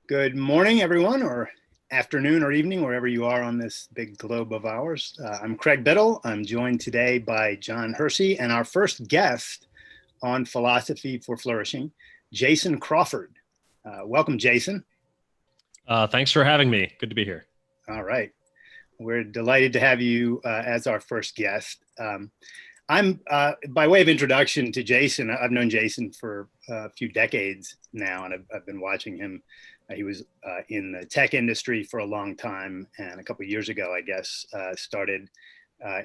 Good morning, everyone, or afternoon or evening, wherever you are on this big globe of ours. I'm Craig Biddle. I'm joined today by John Hersey and our first guest on Philosophy for Flourishing, Jason Crawford. Welcome, Jason. Thanks for having me. Good to be here. All right. We're delighted to have you as our first guest. I'm, by way of introduction to Jason, I've known Jason for a few decades now, and I've been watching him. He was in the tech industry for a long time, and a couple of years ago, I guess, started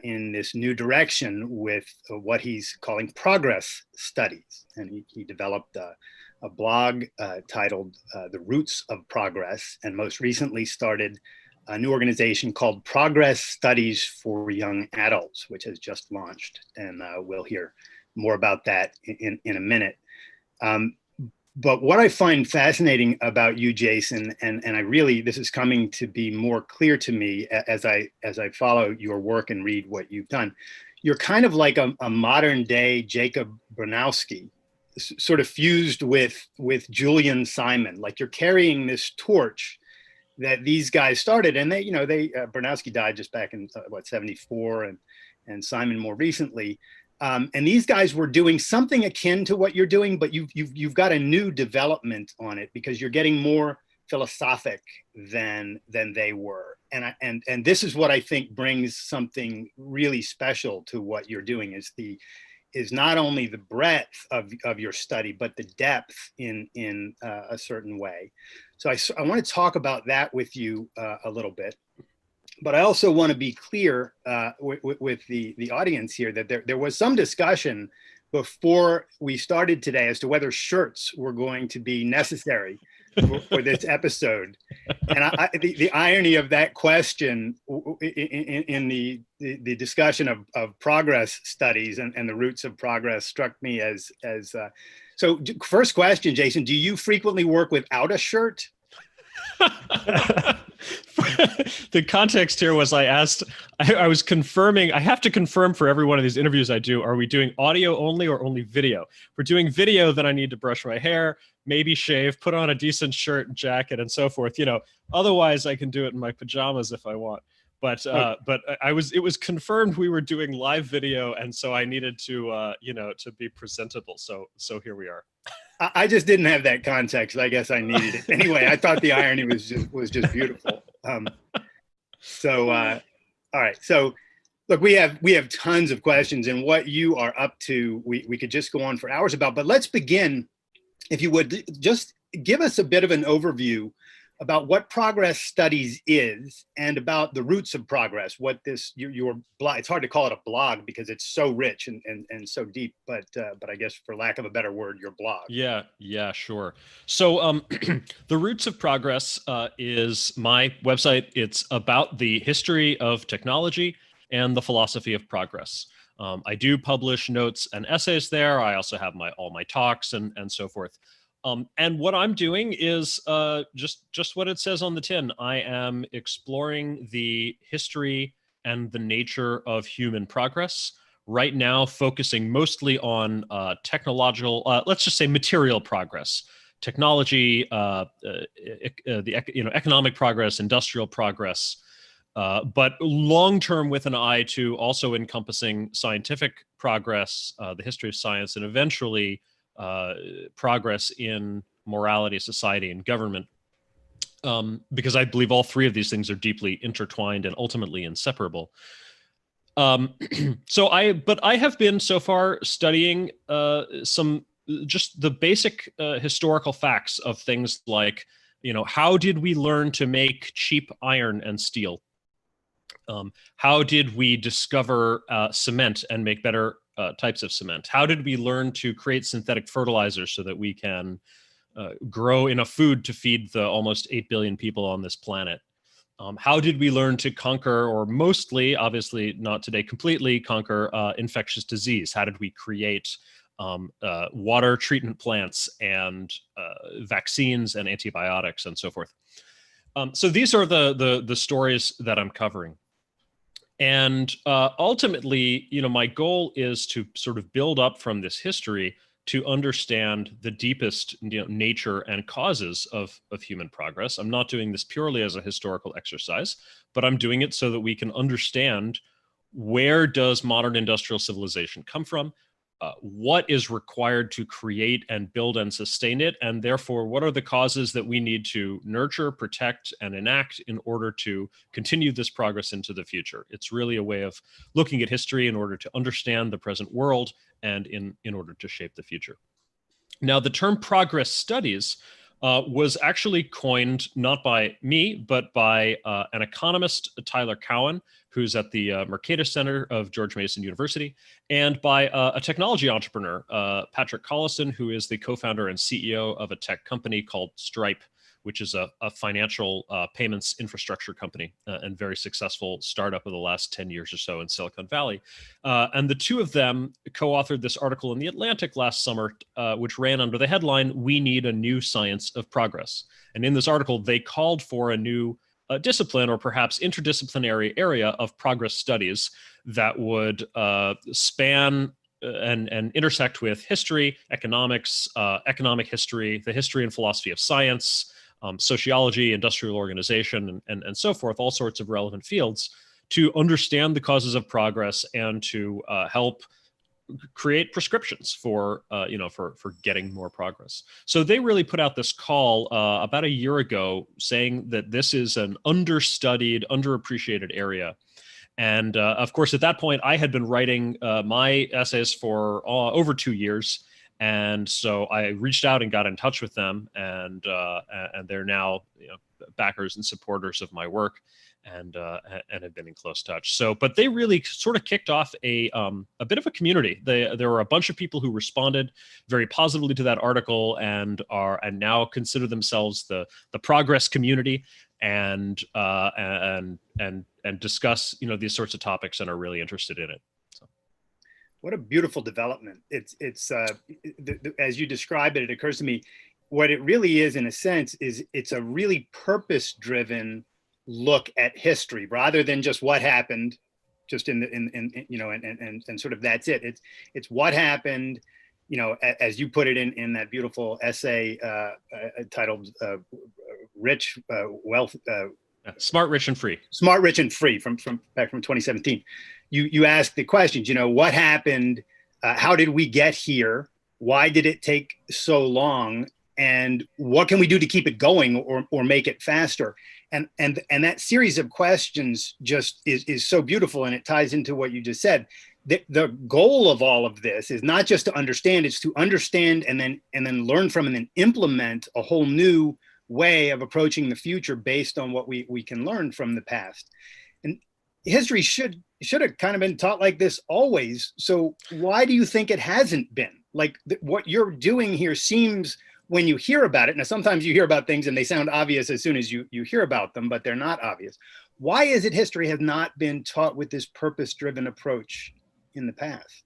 in this new direction with what he's calling progress studies. And he developed a blog titled The Roots of Progress, and most recently started a new organization called Progress Studies for Young Adults, which has just launched. And we'll hear more about that in a minute. But what I find fascinating about you, Jason, and I really, this is coming to be more clear to me as I follow your work and read what you've done. You're kind of like a modern day Jacob Bronowski, sort of fused with Julian Simon. Like you're carrying this torch that these guys started, and Bronowski died just back in 74, and Simon more recently. And these guys were doing something akin to what you're doing, but you've got a new development on it because you're getting more philosophic than they were. And this is what I think brings something really special to what you're doing is not only the breadth of your study, but the depth in a certain way. So I want to talk about that with you a little bit. But I also want to be clear with the audience here that there was some discussion before we started today as to whether shirts were going to be necessary for this episode. And the irony of that question in the discussion of progress studies and the roots of progress struck me as so. First question, Jason, do you frequently work without a shirt? The context here was I was confirming, I have to confirm for every one of these interviews I do, are we doing audio only or only video? If we're doing video, then I need to brush my hair, maybe shave, put on a decent shirt and jacket and so forth. Otherwise I can do it in my pajamas if I want. But it was confirmed we were doing live video, and so I needed to to be presentable. So here we are. I just didn't have that context. I guess I needed it anyway. I thought the irony was just beautiful. All right. So look, we have tons of questions, and what you are up to, we could just go on for hours about. But let's begin, if you would, just give us a bit of an overview about what progress studies is and about the roots of progress, what this, your blog, it's hard to call it a blog because it's so rich and so deep, but I guess for lack of a better word, your blog. Yeah, sure. So the Roots of Progress is my website. It's about the history of technology and the philosophy of progress. I do publish notes and essays there. I also have all my talks and so forth. And what I'm doing is just what it says on the tin. I am exploring the history and the nature of human progress, right now focusing mostly on technological, let's just say material progress, technology, economic progress, industrial progress, but long-term with an eye to also encompassing scientific progress, the history of science, and eventually progress in morality, society, and government, because I believe all three of these things are deeply intertwined and ultimately inseparable. But I have been so far studying just the basic historical facts of things like, how did we learn to make cheap iron and steel? How did we discover cement and make better types of cement? How did we learn to create synthetic fertilizers so that we can grow enough food to feed the almost 8 billion people on this planet? How did we learn to conquer, or mostly, obviously not today completely, conquer infectious disease? How did we create water treatment plants and vaccines and antibiotics and so forth? So these are the stories that I'm covering. And ultimately, my goal is to sort of build up from this history to understand the deepest nature and causes of human progress. I'm not doing this purely as a historical exercise, but I'm doing it so that we can understand where does modern industrial civilization come from, what is required to create and build and sustain it, and therefore what are the causes that we need to nurture, protect, and enact in order to continue this progress into the future. It's really a way of looking at history in order to understand the present world and in order to shape the future. Now, the term progress studies was actually coined not by me, but by an economist, Tyler Cowen, who's at the Mercator Center of George Mason University, and by a technology entrepreneur, Patrick Collison, who is the co-founder and CEO of a tech company called Stripe, which is a financial payments infrastructure company and very successful startup of the last 10 years or so in Silicon Valley. And the two of them co-authored this article in The Atlantic last summer, which ran under the headline, "We Need a New Science of Progress." And in this article, they called for a new discipline or perhaps interdisciplinary area of progress studies that would span and intersect with history, economics, economic history, the history and philosophy of science, sociology, industrial organization, and so forth, all sorts of relevant fields, to understand the causes of progress and to help create prescriptions for getting more progress. So they really put out this call about a year ago saying that this is an understudied, underappreciated area. And of course, at that point, I had been writing my essays for over 2 years. And so I reached out and got in touch with them, and they're now backers and supporters of my work, and have been in close touch. So, but they really sort of kicked off a bit of a community. There were a bunch of people who responded very positively to that article and now consider themselves the progress community, and discuss these sorts of topics and are really interested in it. What a beautiful development. It's as you describe it, it occurs to me, what it really is in a sense is it's a really purpose-driven look at history rather than just what happened just and sort of that's it. It's what happened, as you put it in that beautiful essay titled Rich, Wealth, Smart, Rich, and Free. Smart, Rich, and Free from back from 2017. You ask the questions, what happened? How did we get here? Why did it take so long? And what can we do to keep it going or make it faster? And that series of questions just is so beautiful, and it ties into what you just said. The goal of all of this is not just to understand; it's to understand and then learn from and then implement a whole new way of approaching the future based on what we can learn from the past. And history should have kind of been taught like this always. So why do you think it hasn't been? Like what you're doing here seems, when you hear about it, now sometimes you hear about things and they sound obvious as soon as you hear about them, but they're not obvious. Why is it history has not been taught with this purpose-driven approach in the past?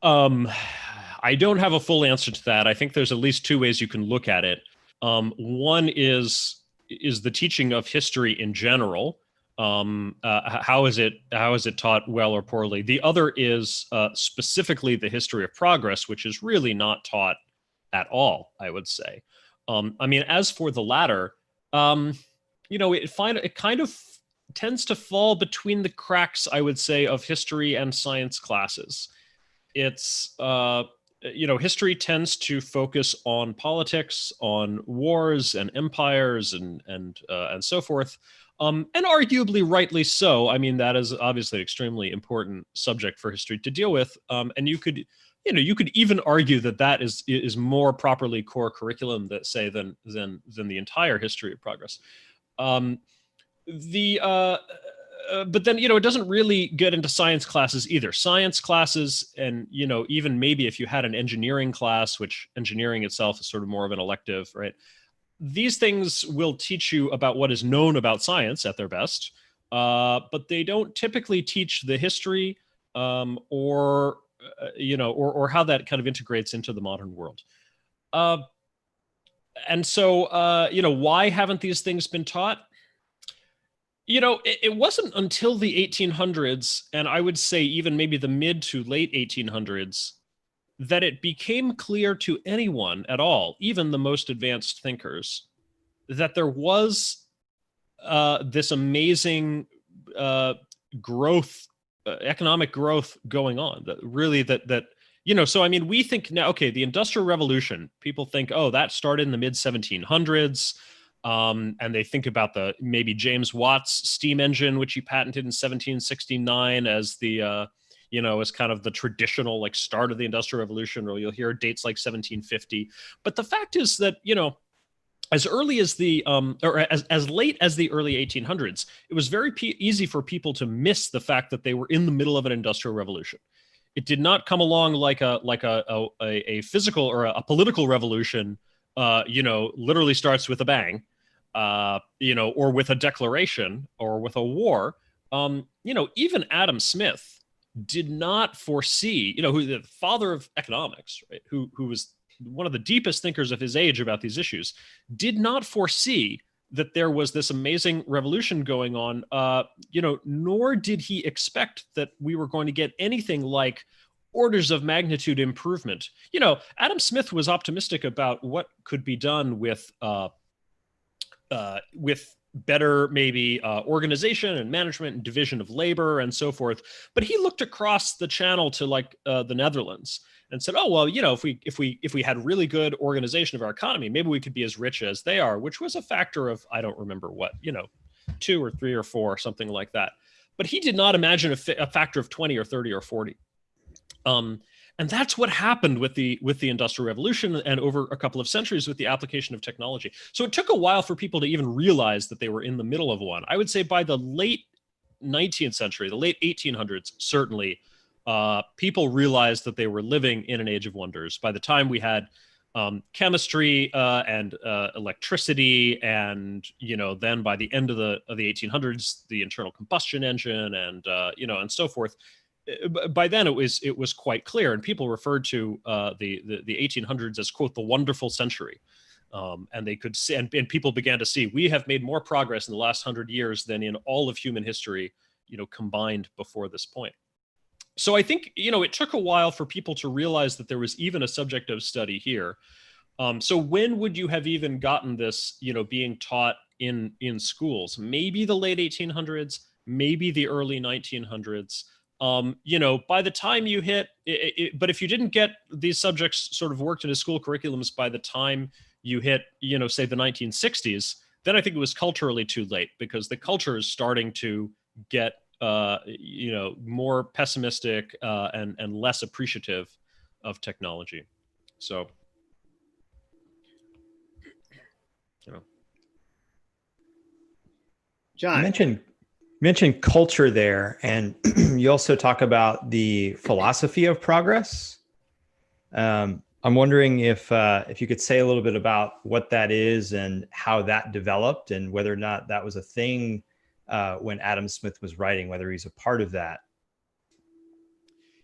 I don't have a full answer to that. I think there's at least two ways you can look at it. One is the teaching of history in general. How is it taught well or poorly? The other is specifically the history of progress, which is really not taught at all, I would say. As for the latter, it kind of tends to fall between the cracks, I would say, of history and science classes. It's history tends to focus on politics, on wars and empires and so forth. And arguably rightly so. That is obviously an extremely important subject for history to deal with. And you could even argue that is more properly core curriculum than the entire history of progress. But then, it doesn't really get into science classes either. Science classes, and, even maybe if you had an engineering class, which engineering itself is sort of more of an elective, right? These things will teach you about what is known about science at their best, but they don't typically teach the history or how that kind of integrates into the modern world. And so, why haven't these things been taught? It wasn't until the 1800s, and I would say even maybe the mid to late 1800s, that it became clear to anyone at all, even the most advanced thinkers, that there was this amazing growth, economic growth going on. That really so I mean, we think now, okay, the Industrial Revolution, people think, oh, that started in the mid 1700s. And they think about maybe James Watt's steam engine, which he patented in 1769 as as kind of the traditional like start of the Industrial Revolution, or you'll hear dates like 1750. But the fact is that, as early as as late as the early 1800s, it was very easy for people to miss the fact that they were in the middle of an industrial revolution. It did not come along like a physical or a political revolution. Literally starts with a bang, or with a declaration or with a war. Even Adam Smith did not foresee, who the father of economics, right? Who was one of the deepest thinkers of his age about these issues, did not foresee that there was this amazing revolution going on, nor did he expect that we were going to get anything like orders of magnitude improvement. Adam Smith was optimistic about what could be done with better maybe organization and management and division of labor and so forth. But he looked across the channel to like the Netherlands and said, oh, well, if we had really good organization of our economy, maybe we could be as rich as they are, which was a factor of, I don't remember what, 2 or 3 or 4, something like that. But he did not imagine a factor of 20 or 30 or 40. And that's what happened with the Industrial Revolution and over a couple of centuries with the application of technology. So it took a while for people to even realize that they were in the middle of one. I would say by the late 19th century, the late 1800s, certainly, people realized that they were living in an age of wonders. By the time we had chemistry and electricity, and then by the end of the 1800s, the internal combustion engine and and so forth. By then it was quite clear, and people referred to the 1800s as, quote, the wonderful century. And they could see, and people began to see, we have made more progress in the last 100 years than in all of human history, combined before this point. So I think, it took a while for people to realize that there was even a subject of study here. So when would you have even gotten this, being taught in schools? Maybe the late 1800s, maybe the early 1900s. By the time you hit, but if you didn't get these subjects sort of worked into school curriculums by the time you hit, say the 1960s, then I think it was culturally too late, because the culture is starting to get, more pessimistic and less appreciative of technology. So, John. You mentioned culture there, and you also talk about the philosophy of progress. I'm wondering if you could say a little bit about what that is and how that developed, and whether or not that was a thing when Adam Smith was writing, whether he's a part of that.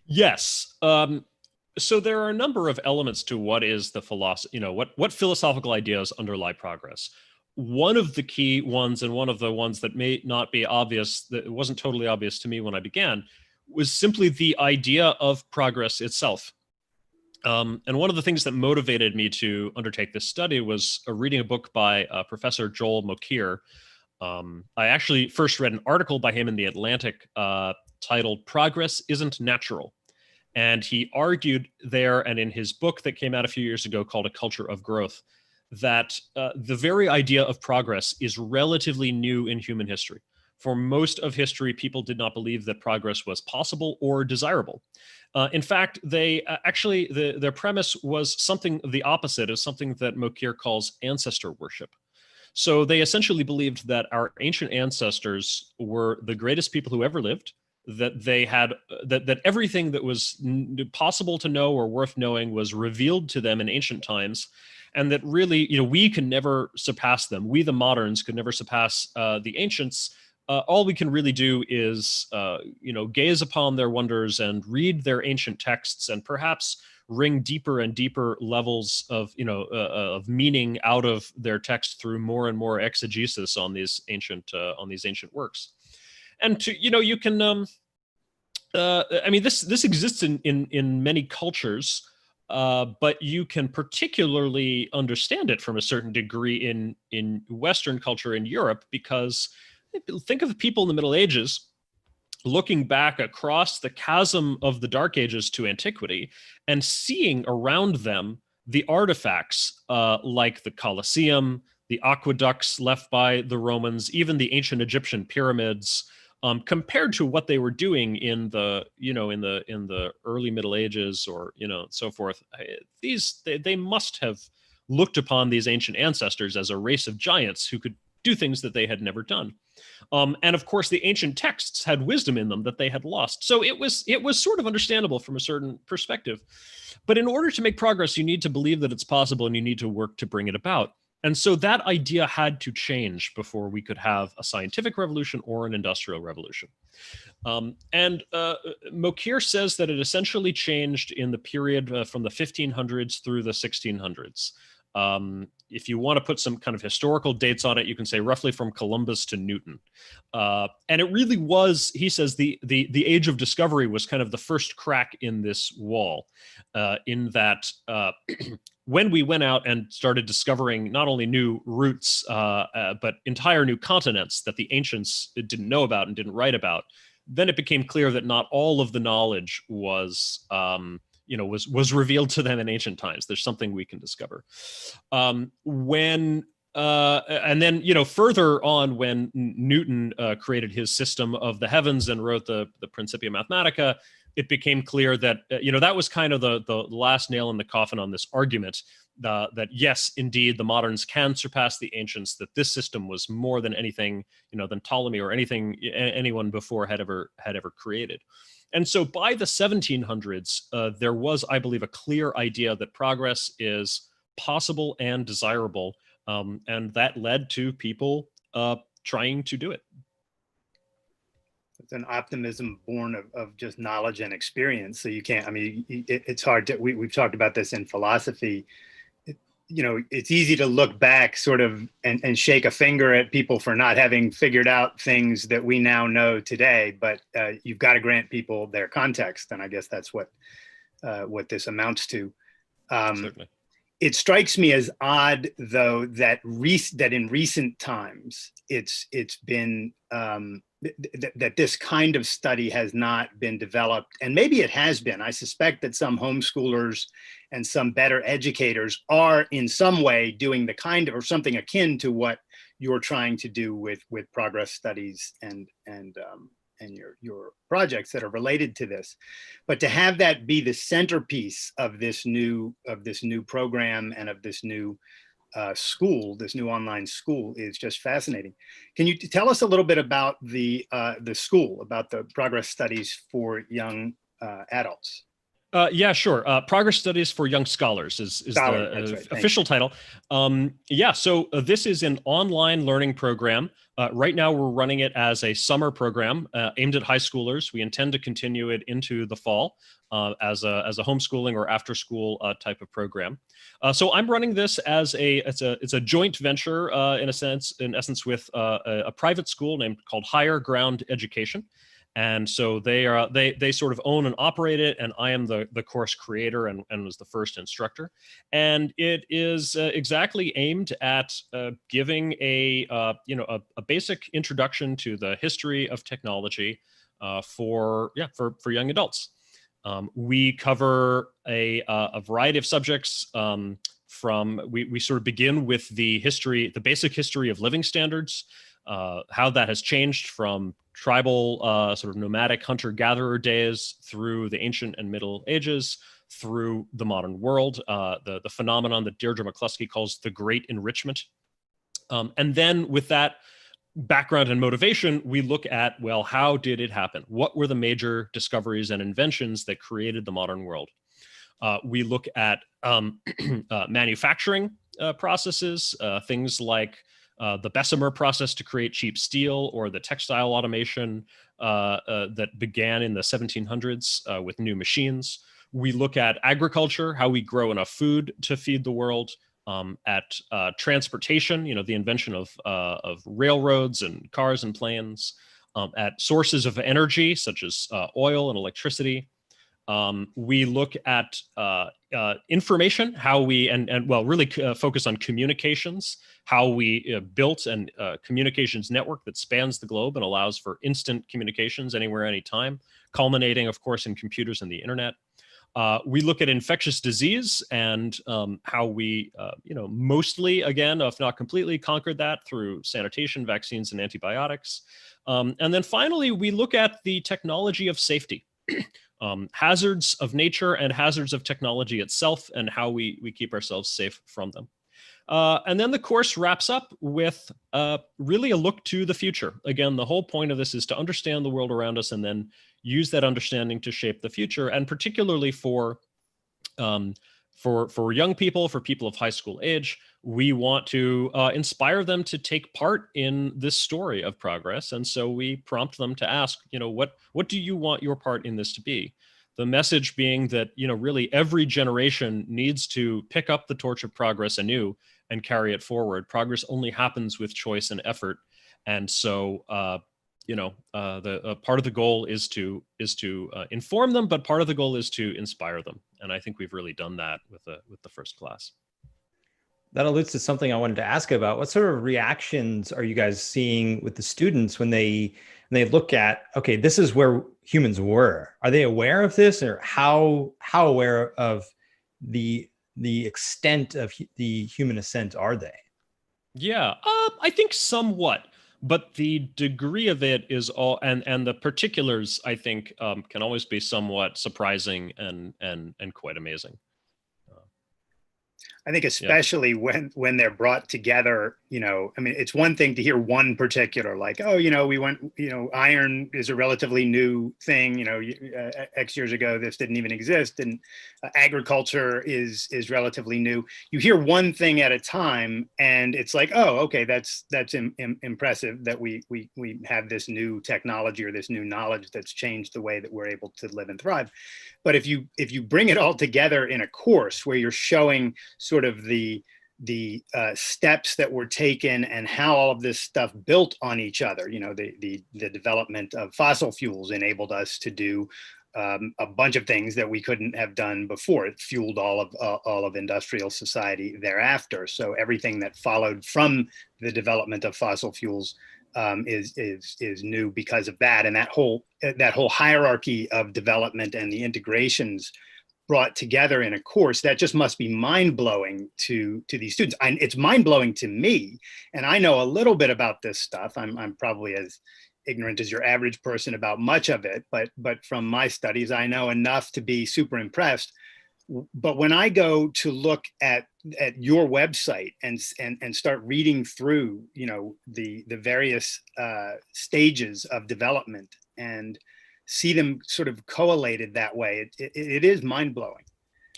Yes. So there are a number of elements to what is the philosophy, what philosophical ideas underlie progress. One of the key ones, and one of the ones that may not be obvious, that it wasn't totally obvious to me when I began, was simply the idea of progress itself. And one of the things that motivated me to undertake this study was reading a book by Professor Joel Mokyr. I actually first read an article by him in The Atlantic titled "Progress Isn't Natural." And he argued there, and in his book that came out a few years ago called A Culture of Growth, that the very idea of progress is relatively new in human history. For most of history, people did not believe that progress was possible or desirable. In fact, they actually, their premise was something the opposite, is something that Mokyr calls ancestor worship. So they essentially believed that our ancient ancestors were the greatest people who ever lived, that they had, that everything that was possible to know or worth knowing was revealed to them in ancient times, and that really, we can never surpass them. We, the moderns, could never surpass the ancients. All we can really do is, gaze upon their wonders and read their ancient texts, and perhaps wring deeper and deeper levels of, of meaning out of their text through more and more exegesis on these ancient works. And to, you can, I mean, this exists in many cultures. but you can particularly understand it from a certain degree in Western culture in Europe, because think of the people in the Middle Ages looking back across the chasm of the Dark Ages to antiquity and seeing around them the artifacts like the Colosseum, the aqueducts left by the Romans, even the ancient Egyptian pyramids, compared to what they were doing in the in the early Middle Ages, or so forth. They must have looked upon these ancient ancestors as a race of giants who could do things that they had never done. And of course, the ancient texts had wisdom in them that they had lost. So it was sort of understandable from a certain perspective. But in order to make progress, you need to believe that it's possible, and you need to work to bring it about. And so that idea had to change before we could have a scientific revolution or an industrial revolution. Mokir says that it essentially changed in the period from the 1500s through the 1600s. If you want to put some kind of historical dates on it, you can say roughly from Columbus to Newton. And it really was, he says, the age of discovery was kind of the first crack in this wall, in that when we went out and started discovering not only new routes, but entire new continents that the ancients didn't know about and didn't write about, then it became clear that not all of the knowledge was revealed to them in ancient times. There's something we can discover. And then, further on, when Newton created his system of the heavens and wrote the Principia Mathematica, it became clear that, that was kind of the last nail in the coffin on this argument, that yes, indeed, the moderns can surpass the ancients, that this system was more than anything, than Ptolemy or anyone before had ever created. And so by the 1700s, there was, I believe, a clear idea that progress is possible and desirable. And that led to people trying to do it. It's an optimism born of just knowledge and experience. So you can't, it's hard to, we've talked about this in philosophy. It's easy to look back sort of and shake a finger at people for not having figured out things that we now know today, but you've got to grant people their context. And I guess that's what this amounts to. Certainly. It strikes me as odd, though, that in recent times, it's been that this kind of study has not been developed, and maybe it has been. I suspect that some homeschoolers and some better educators are in some way doing the kind of, or something akin to what you're trying to do with progress studies and your projects that are related to this. But to have that be the centerpiece of this new program and of this new school, this new online school, is just fascinating. Can you tell us a little bit about the school, about the progress studies for young adults? Yeah, sure. Progress Studies for Young Scholars is the official title. So this is an online learning program. Right now, we're running it as a summer program aimed at high schoolers. We intend to continue it into the fall as a homeschooling or after school type of program. So I'm running this as it's a joint venture in essence with a private school called Higher Ground Education. And so they sort of own and operate it, and I am the course creator and was the first instructor. And it is exactly aimed at giving a basic introduction to the history of technology for young adults. We cover a variety of subjects. We sort of begin with the basic history of living standards, how that has changed from tribal sort of nomadic hunter-gatherer days through the ancient and Middle Ages, through the modern world, the phenomenon that Deirdre McCluskey calls the Great Enrichment. And then with that background and motivation, we look at, well, how did it happen? What were the major discoveries and inventions that created the modern world? We look at manufacturing processes, things like the Bessemer process to create cheap steel, or the textile automation that began in the 1700s with new machines. We look at agriculture, how we grow enough food to feed the world, at transportation, the invention of railroads and cars and planes, at sources of energy such as oil and electricity, We look at information, how we, and well, really focus on communications, how we built a communications network that spans the globe and allows for instant communications anywhere, anytime, culminating, of course, in computers and the internet. We look at infectious disease and how we, mostly, again, if not completely, conquered that through sanitation, vaccines, and antibiotics. And then finally, we look at the technology of safety, hazards of nature and hazards of technology itself, and how we keep ourselves safe from them. And then the course wraps up with really a look to the future. Again, the whole point of this is to understand the world around us and then use that understanding to shape the future. And particularly for young people, for people of high school age, we want to inspire them to take part in this story of progress. And so we prompt them to ask, what do you want your part in this to be? The message being that, really every generation needs to pick up the torch of progress anew and carry it forward. Progress only happens with choice and effort. And so, the part of the goal is to inform them, but part of the goal is to inspire them. And I think we've really done that with the first class. That alludes to something I wanted to ask about. What sort of reactions are you guys seeing with the students when they look at, okay, this is where humans were? Are they aware of this, or how aware of the extent of the human ascent are they? Yeah, I think somewhat, but the degree of it is all, and the particulars, I think, can always be somewhat surprising and quite amazing. I think especially when they're brought together, it's one thing to hear one particular, like, oh, we went, iron is a relatively new thing, X years ago, this didn't even exist. And agriculture is relatively new. You hear one thing at a time and it's like, oh, okay, that's impressive that we have this new technology or this new knowledge that's changed the way that we're able to live and thrive. But if you bring it all together in a course where you're showing sort of the steps that were taken and how all of this stuff built on each other, the development of fossil fuels enabled us to do a bunch of things that we couldn't have done before. It fueled all of industrial society thereafter. So everything that followed from the development of fossil fuels is new because of that, and that whole hierarchy of development and the integrations brought together in a course that just must be mind-blowing to these students. It's mind-blowing to me, and I know a little bit about this stuff. I'm probably as ignorant as your average person about much of it, but from my studies, I know enough to be super impressed. But when I go to look at your website and start reading through, the various stages of development and see them sort of collated that way, it is mind-blowing.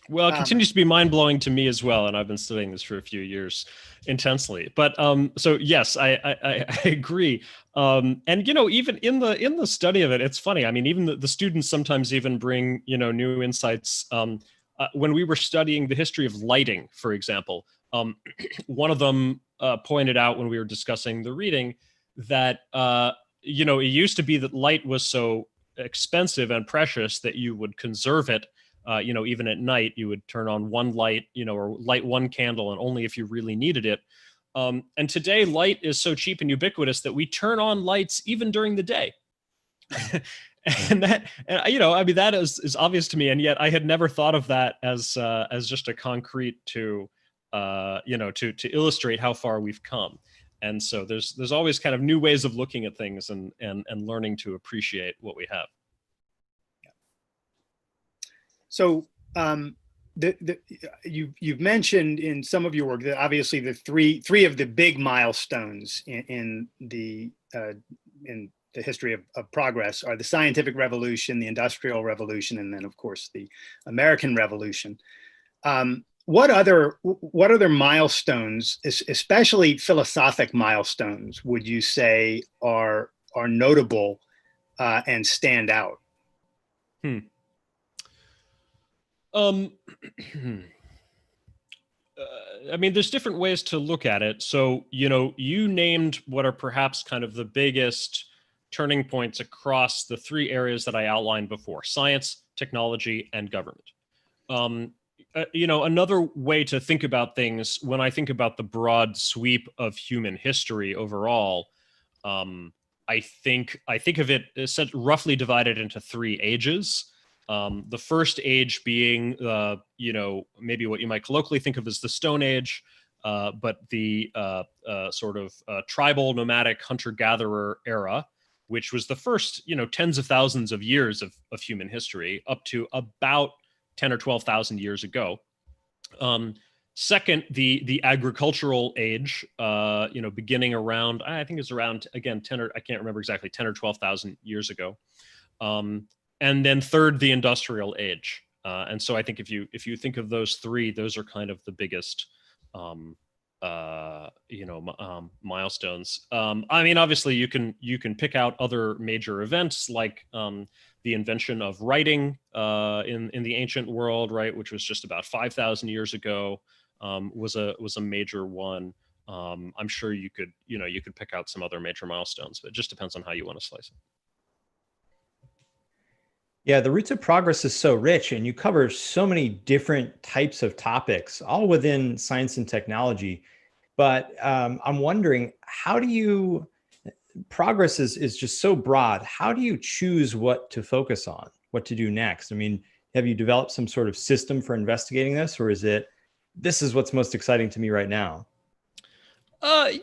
Well, it continues to be mind-blowing to me as well, and I've been studying this for a few years intensely. But so yes, I agree. And even in the study of it, it's funny. I mean, even the students sometimes even bring new insights. When we were studying the history of lighting, for example, one of them pointed out when we were discussing the reading that it used to be that light was so expensive and precious that you would conserve it. Even at night, you would turn on one light, or light one candle, and only if you really needed it. And today, light is so cheap and ubiquitous that we turn on lights even during the day. And that is obvious to me, and yet I had never thought of that as just a concrete to illustrate how far we've come. And so there's always kind of new ways of looking at things and learning to appreciate what we have. So you've mentioned in some of your work that obviously the three of the big milestones in the history of progress are the scientific revolution, the industrial revolution, and then of course the American Revolution. What other milestones, especially philosophic milestones, would you say are notable and stand out? I mean, there's different ways to look at it. So, you named what are perhaps kind of the biggest turning points across the three areas that I outlined before: science, technology, and government. Another way to think about things, when I think about the broad sweep of human history overall, I think of it as roughly divided into three ages. The first age being, maybe what you might colloquially think of as the Stone Age, but the sort of tribal, nomadic, hunter-gatherer era, which was the first, tens of thousands of years of human history, up to about 10 or 12,000 years ago. Second, the agricultural age, beginning around, I think it's around, again, I can't remember exactly, 10 or 12,000 years ago. And then third, the industrial age. And so I think if you think of those three, those are kind of the biggest, milestones. Obviously you can pick out other major events like the invention of writing in the ancient world, right, which was just about 5,000 years ago, was a major one. I'm sure you could pick out some other major milestones, but it just depends on how you want to slice it. Yeah, the Roots of Progress is so rich, and you cover so many different types of topics, all within science and technology. But I'm wondering, progress is just so broad. How do you choose what to focus on, what to do next? Have you developed some sort of system for investigating this, or is it, this is what's most exciting to me right now?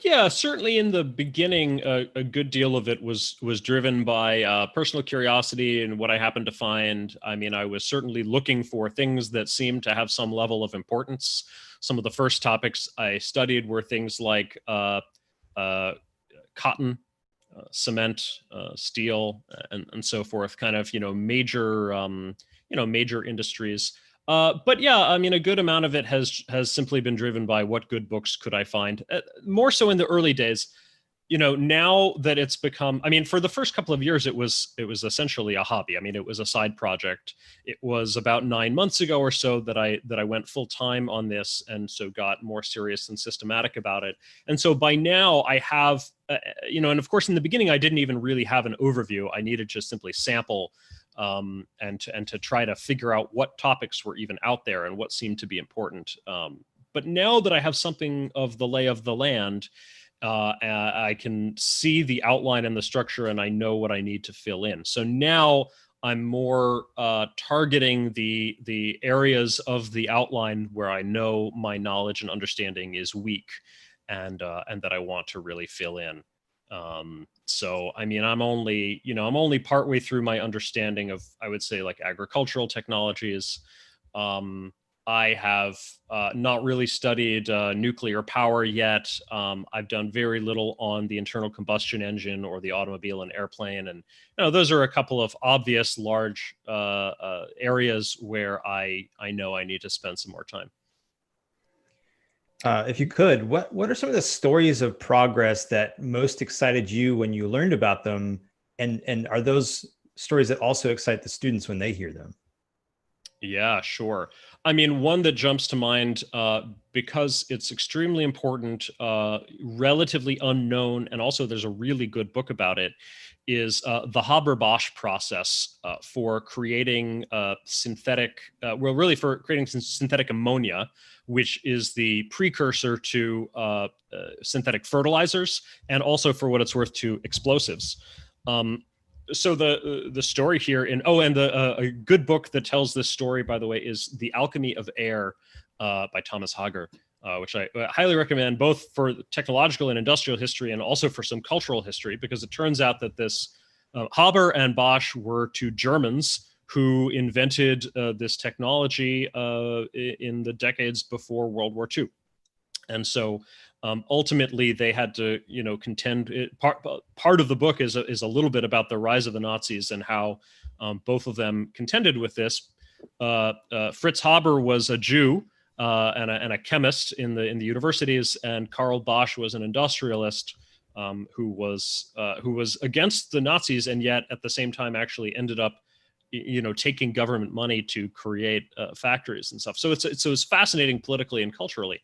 Yeah, certainly in the beginning, a good deal of it was driven by personal curiosity and what I happened to find. I was certainly looking for things that seemed to have some level of importance. Some of the first topics I studied were things like cotton, cement, steel, and so forth, kind of, major industries. But yeah, a good amount of it has simply been driven by what good books could I find. More so in the early days, now that it's become, for the first couple of years, it was essentially a hobby. It was a side project. It was about 9 months ago or so that I went full time on this, and so got more serious and systematic about it. And so by now I have, and of course in the beginning I didn't even really have an overview. I needed to simply sample and to try to figure out what topics were even out there and what seemed to be important. But now that I have something of the lay of the land, I can see the outline and the structure, and I know what I need to fill in. So now I'm more targeting the areas of the outline where I know my knowledge and understanding is weak, and that I want to really fill in. So, I'm only partway through my understanding of, I would say, like agricultural technologies. I have not really studied nuclear power yet. I've done very little on the internal combustion engine or the automobile and airplane. And those are a couple of obvious large areas where I know I need to spend some more time. If you could, what are some of the stories of progress that most excited you when you learned about them? And are those stories that also excite the students when they hear them? Yeah, sure. One that jumps to mind, because it's extremely important, relatively unknown, and also there's a really good book about it, is the Haber-Bosch process for creating synthetic ammonia, which is the precursor to synthetic fertilizers, and also, for what it's worth, to explosives. So the story here a good book that tells this story, by the way, is The Alchemy of Air by Thomas Hager, which I highly recommend, both for technological and industrial history and also for some cultural history, because it turns out that this Haber and Bosch were two Germans who invented this technology in the decades before World War II. And so ultimately they had to, contend. Part of the book is a little bit about the rise of the Nazis and how both of them contended with this. Fritz Haber was a Jew and a chemist in the universities, and Karl Bosch was an industrialist who was against the Nazis, and yet at the same time actually ended up taking government money to create factories and stuff. So it's fascinating politically and culturally.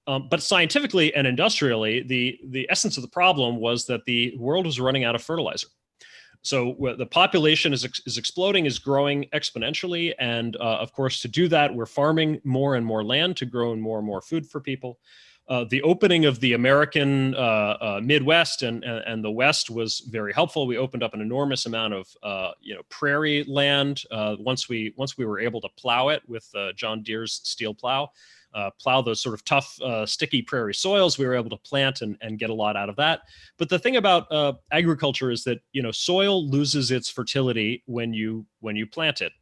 But scientifically and industrially, the essence of the problem was that the world was running out of fertilizer. So the population is exploding, is growing exponentially. And of course, to do that, we're farming more and more land to grow more and more food for people. The opening of the American Midwest and the West was very helpful. We opened up an enormous amount of prairie land once we were able to plow it with John Deere's steel plow. Plow those sort of tough, sticky prairie soils. We were able to plant and get a lot out of that. But the thing about agriculture is that soil loses its fertility when you plant it.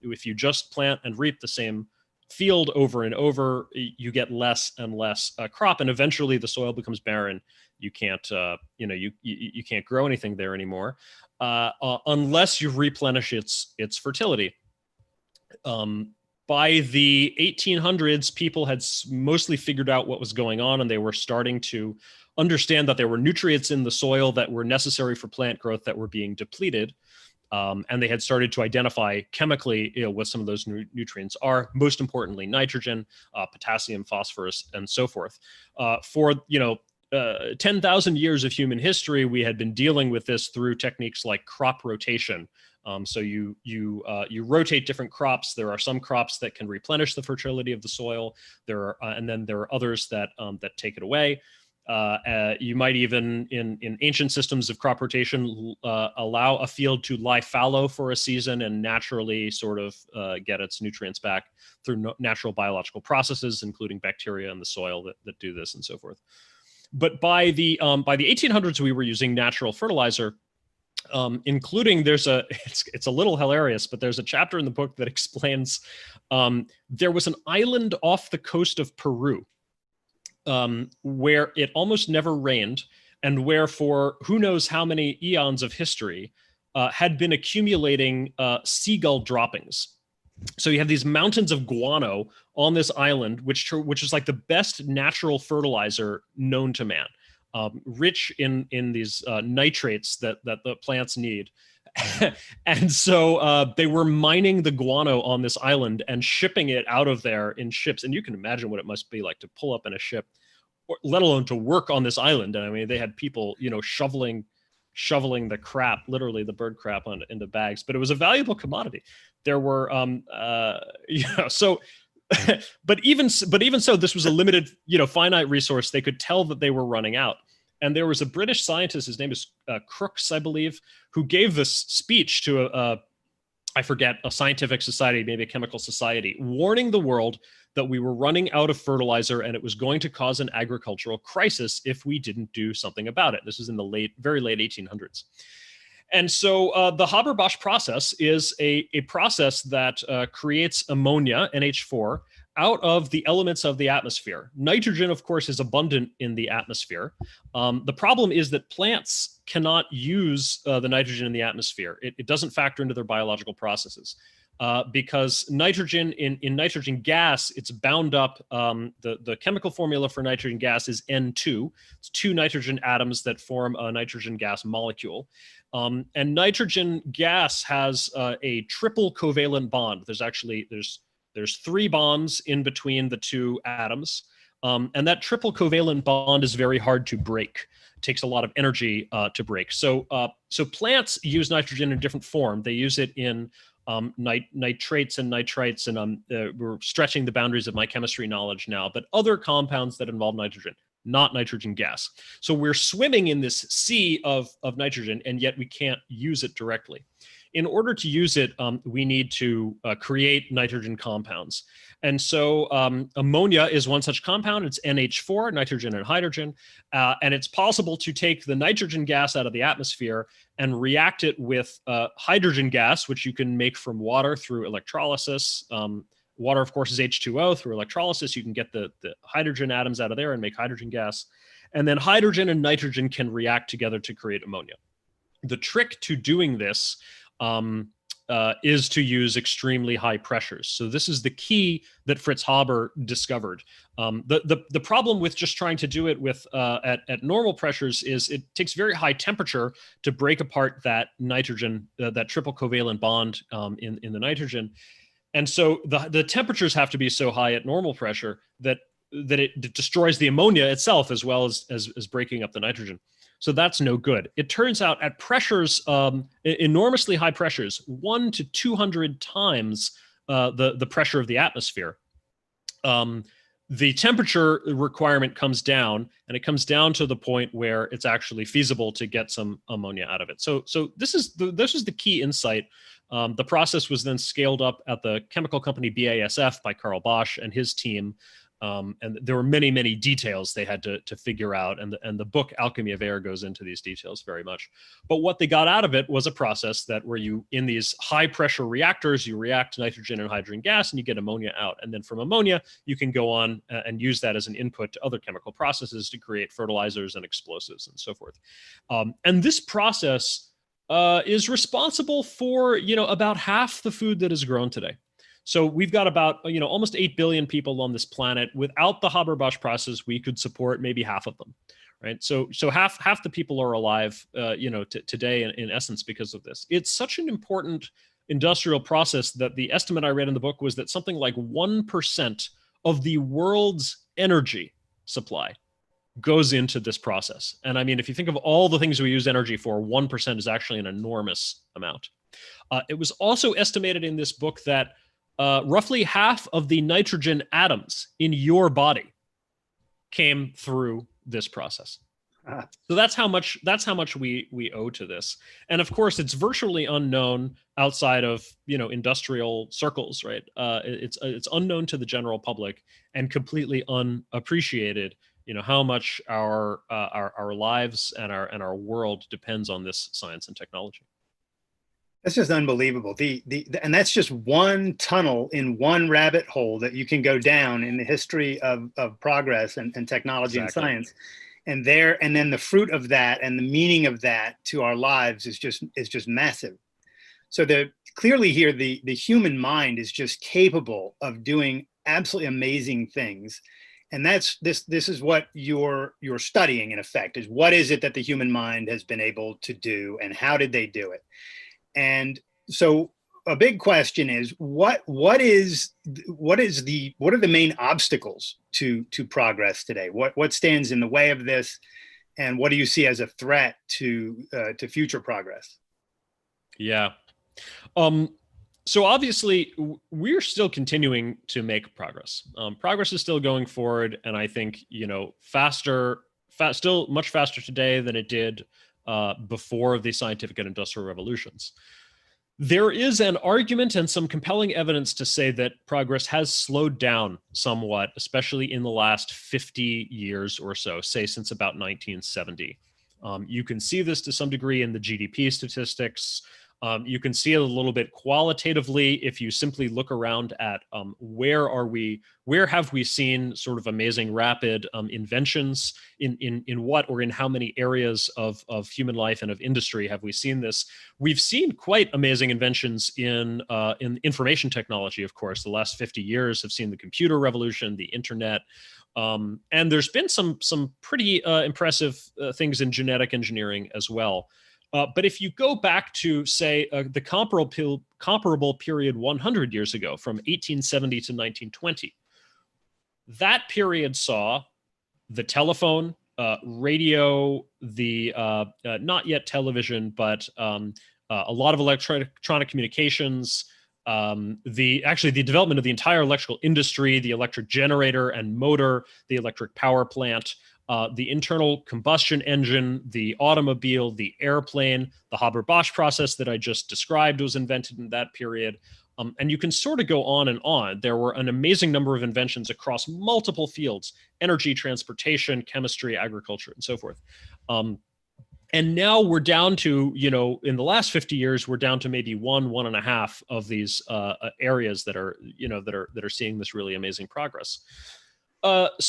If you just plant and reap the same field over and over, you get less and less crop, and eventually the soil becomes barren. You can't you can't grow anything there anymore unless you replenish its fertility. By the 1800s, people had mostly figured out what was going on, and they were starting to understand that there were nutrients in the soil that were necessary for plant growth that were being depleted. And they had started to identify chemically what some of those nutrients are, most importantly, nitrogen, potassium, phosphorus, and so forth. For 10,000 years of human history, we had been dealing with this through techniques like crop rotation. So you rotate different crops. There are some crops that can replenish the fertility of the soil. And then there are others that take it away. You might even, in ancient systems of crop rotation, allow a field to lie fallow for a season and naturally sort of get its nutrients back through natural biological processes, including bacteria in the soil that do this and so forth. But by the 1800s, we were using natural fertilizer. Including it's a little hilarious, but there's a chapter in the book that explains there was an island off the coast of Peru where it almost never rained, and where for who knows how many eons of history had been accumulating seagull droppings. So you have these mountains of guano on this island, which is like the best natural fertilizer known to man. Rich in these nitrates that the plants need. And so they were mining the guano on this island and shipping it out of there in ships. And you can imagine what it must be like to pull up in a ship, let alone to work on this island. And I mean, they had people, shoveling the crap, literally the bird crap into bags, but it was a valuable commodity. There were, so but even so, this was a limited, finite resource. They could tell that they were running out. And there was a British scientist, his name is Crookes, I believe, who gave this speech to I forget, a scientific society, maybe a chemical society, warning the world that we were running out of fertilizer and it was going to cause an agricultural crisis if we didn't do something about it. This is in the very late 1800s. And so the Haber-Bosch process is a process that creates ammonia, NH4, out of the elements of the atmosphere. Nitrogen, of course, is abundant in the atmosphere. The problem is that plants cannot use the nitrogen in the atmosphere. It doesn't factor into their biological processes. Because nitrogen, in nitrogen gas, it's bound up. The chemical formula for nitrogen gas is N2. It's 2 nitrogen atoms that form a nitrogen gas molecule. And nitrogen gas has a triple covalent bond. There's 3 bonds in between the 2 atoms. And that triple covalent bond is very hard to break. It takes a lot of energy to break. So plants use nitrogen in a different form. They use it in nitrates and nitrites, and we're stretching the boundaries of my chemistry knowledge now, but other compounds that involve nitrogen, not nitrogen gas. So we're swimming in this sea of nitrogen, and yet we can't use it directly. In order to use it, we need to create nitrogen compounds. And so ammonia is one such compound. It's NH4, nitrogen and hydrogen. And it's possible to take the nitrogen gas out of the atmosphere and react it with hydrogen gas, which you can make from water through electrolysis. Water, of course, is H2O. Through electrolysis, you can get the hydrogen atoms out of there and make hydrogen gas. And then hydrogen and nitrogen can react together to create ammonia. The trick to doing this is to use extremely high pressures. So this is the key that Fritz Haber discovered. The problem with just trying to do it with at normal pressures is it takes very high temperature to break apart that nitrogen, that triple covalent bond in the nitrogen. And so the temperatures have to be so high at normal pressure that it destroys the ammonia itself as well as breaking up the nitrogen. So that's no good. It turns out at pressures, enormously high pressures, 1 to 200 times the pressure of the atmosphere, the temperature requirement comes down, and it comes down to the point where it's actually feasible to get some ammonia out of it. So this is the key insight. The process was then scaled up at the chemical company BASF by Carl Bosch and his team. And there were many, many details they had to figure out. And the book Alchemy of Air goes into these details very much. But what they got out of it was a process that where you, in these high pressure reactors, you react nitrogen and hydrogen gas and you get ammonia out. And then from ammonia, you can go on and use that as an input to other chemical processes to create fertilizers and explosives and so forth. And this process is responsible for, about half the food that is grown today. So we've got about, almost 8 billion people on this planet. Without the Haber-Bosch process, we could support maybe half of them, right? So half the people are alive, today in essence because of this. It's such an important industrial process that the estimate I read in the book was that something like 1% of the world's energy supply goes into this process. And I mean, if you think of all the things we use energy for, 1% is actually an enormous amount. It was also estimated in this book that roughly half of the nitrogen atoms in your body came through this process. So that's how much we owe to this. And of course, it's virtually unknown outside of industrial circles, right? It's unknown to the general public and completely unappreciated. How much our lives and our world depends on this science and technology. That's just unbelievable. And that's just one tunnel in one rabbit hole that you can go down in the history of progress and technology and science. And then the fruit of that and the meaning of that to our lives is just massive. So clearly here, the human mind is just capable of doing absolutely amazing things. And this is what you're studying, in effect, is what is it that the human mind has been able to do and how did they do it? And so a big question is what are the main obstacles to progress today? What stands in the way of this, and what do you see as a threat to future progress? Yeah. So obviously we're still continuing to make progress. Progress is still going forward, and I think still much faster today than it did before the scientific and industrial revolutions. There is an argument and some compelling evidence to say that progress has slowed down somewhat, especially in the last 50 years or so, say since about 1970. You can see this to some degree in the GDP statistics. You can see it a little bit qualitatively if you simply look around at where have we seen sort of amazing rapid inventions in what or in how many areas of human life and of industry have we seen this? We've seen quite amazing inventions in information technology, of course. The last 50 years have seen the computer revolution, the internet, and there's been some pretty impressive things in genetic engineering as well. But if you go back to, say, the comparable period 100 years ago, from 1870 to 1920, that period saw the telephone, radio, the not yet television, but a lot of electronic communications, the development of the entire electrical industry, the electric generator and motor, the electric power plant, the internal combustion engine, the automobile, the airplane, the Haber-Bosch process that I just described was invented in that period. And you can sort of go on and on. There were an amazing number of inventions across multiple fields: energy, transportation, chemistry, agriculture, and so forth. And now we're down to, in the last 50 years, we're down to maybe 1.5 of these areas that are seeing this really amazing progress. What's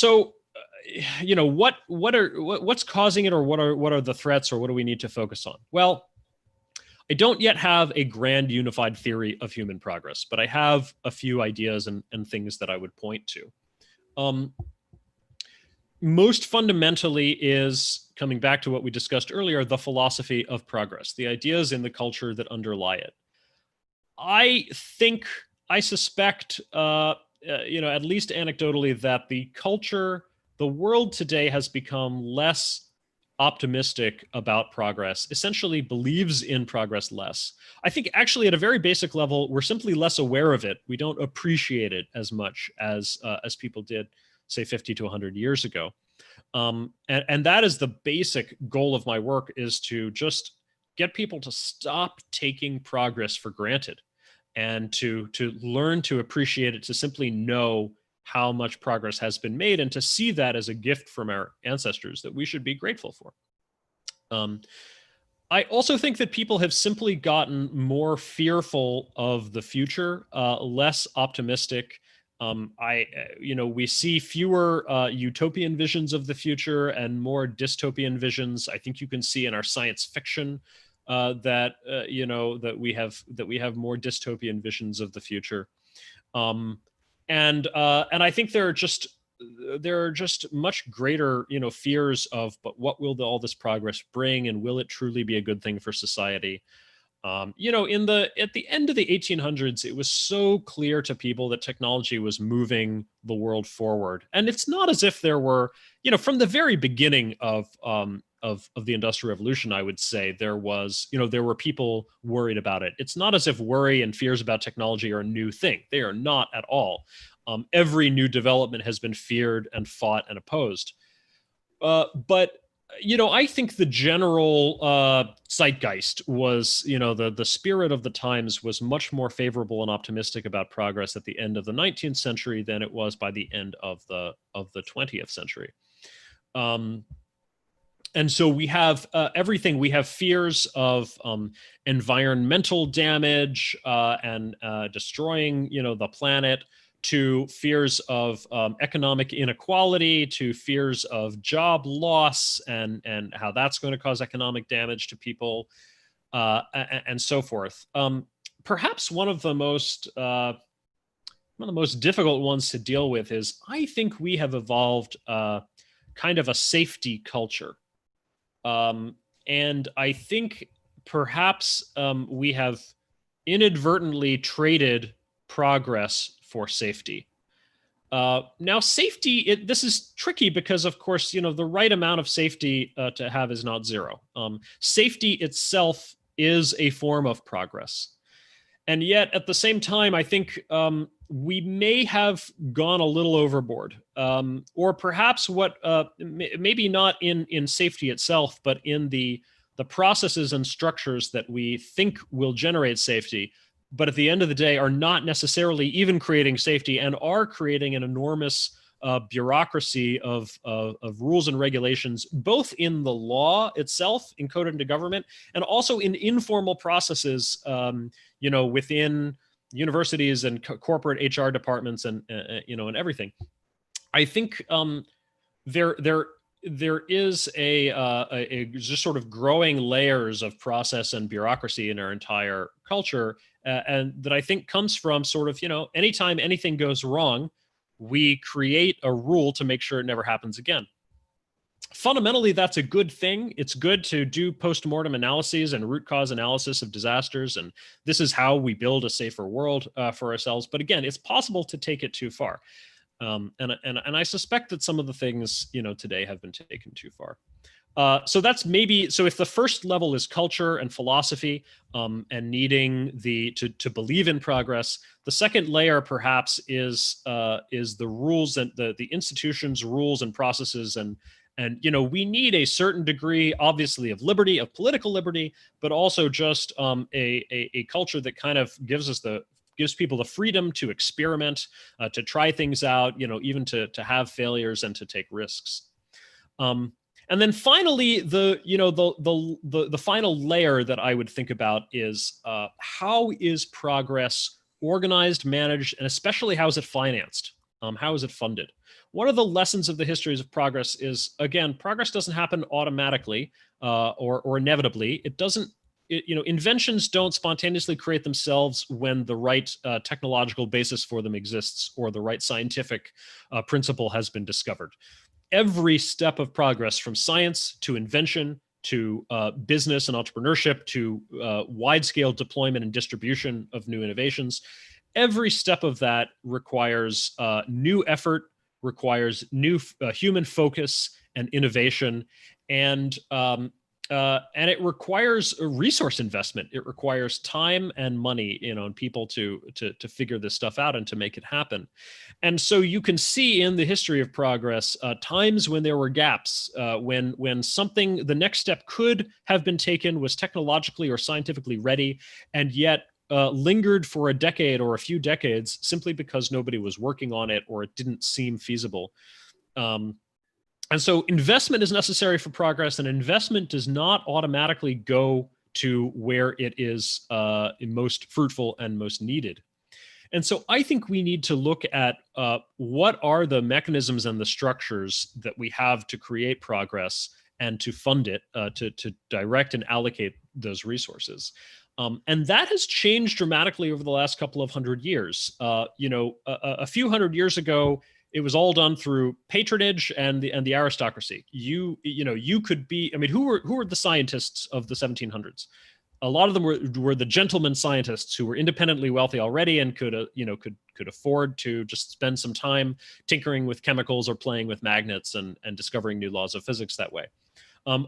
causing it, or what are the threats, or what do we need to focus on? Well, I don't yet have a grand unified theory of human progress, but I have a few ideas and things that I would point to. Most fundamentally is, coming back to what we discussed earlier, the philosophy of progress, the ideas in the culture that underlie it. I suspect, at least anecdotally, that the world today has become less optimistic about progress essentially believes in progress less. I think actually at a very basic level, we're simply less aware of it. We don't appreciate it as much as people did, say, 50 to 100 years ago. And that is the basic goal of my work, is to just get people to stop taking progress for granted and to learn to appreciate it, to simply know how much progress has been made, and to see that as a gift from our ancestors that we should be grateful for. I also think that people have simply gotten more fearful of the future, less optimistic. We see fewer utopian visions of the future and more dystopian visions. I think you can see in our science fiction that we have more dystopian visions of the future. And I think there are just much greater, fears of, but what will all this progress bring, and will it truly be a good thing for society? At the end of the 1800s, it was so clear to people that technology was moving the world forward, and it's not as if there were, from the very beginning of the Industrial Revolution, I would say there were people worried about it. It's not as if worry and fears about technology are a new thing. They are not at all. Every new development has been feared and fought and opposed. But I think the general zeitgeist was, the spirit of the times was much more favorable and optimistic about progress at the end of the 19th century than it was by the end of the 20th century. And so we have everything. We have fears of environmental damage and destroying, the planet, to fears of economic inequality, to fears of job loss and how that's going to cause economic damage to people, and so forth. Perhaps one of the most difficult ones to deal with is, I think we have evolved kind of a safety culture. And I think perhaps we have inadvertently traded progress for safety. Now, safety, this is tricky because, of course, the right amount of safety to have is not zero. Safety itself is a form of progress. And yet, at the same time, I think we may have gone a little overboard, or perhaps maybe not in safety itself, but in the processes and structures that we think will generate safety, but at the end of the day are not necessarily even creating safety, and are creating an enormous bureaucracy of rules and regulations, both in the law itself encoded into government, and also in informal processes, within universities and corporate HR departments and everything. I think there is a just sort of growing layers of process and bureaucracy in our entire culture, and that I think comes from sort of, anytime anything goes wrong, we create a rule to make sure it never happens again. Fundamentally, that's a good thing. It's good to do post-mortem analyses and root cause analysis of disasters, and this is how we build a safer world for ourselves. But again, it's possible to take it too far. And I suspect that some of the things, today have been taken too far. So if the first level is culture and philosophy, and needing to believe in progress, the second layer perhaps is the rules and the institutions, rules and processes, and we need a certain degree, obviously, of liberty, of political liberty, but also just a culture that kind of gives people the freedom to experiment, to try things out, even to have failures and to take risks. And then finally, the final layer that I would think about is how is progress organized, managed, and especially how is it financed? How is it funded? One of the lessons of the histories of progress is, again, progress doesn't happen automatically or inevitably. It doesn't. Inventions don't spontaneously create themselves when the right technological basis for them exists or the right scientific principle has been discovered. Every step of progress, from science to invention to business and entrepreneurship to wide-scale deployment and distribution of new innovations, every step of that requires new effort, requires new human focus and innovation, and it requires a resource investment. It requires time and money, and people to figure this stuff out and to make it happen. And so you can see in the history of progress times when there were gaps, when the next step could have been taken, was technologically or scientifically ready, and yet lingered for a decade or a few decades simply because nobody was working on it or it didn't seem feasible. And so investment is necessary for progress, and investment does not automatically go to where it is most fruitful and most needed. And so I think we need to look at what are the mechanisms and the structures that we have to create progress and to fund it, to direct and allocate those resources. And that has changed dramatically over the last couple of hundred years. A few hundred years ago, it was all done through patronage and the aristocracy. You could be. I mean, who were the scientists of the 1700s? A lot of them were the gentleman scientists who were independently wealthy already and could afford to just spend some time tinkering with chemicals or playing with magnets and discovering new laws of physics that way.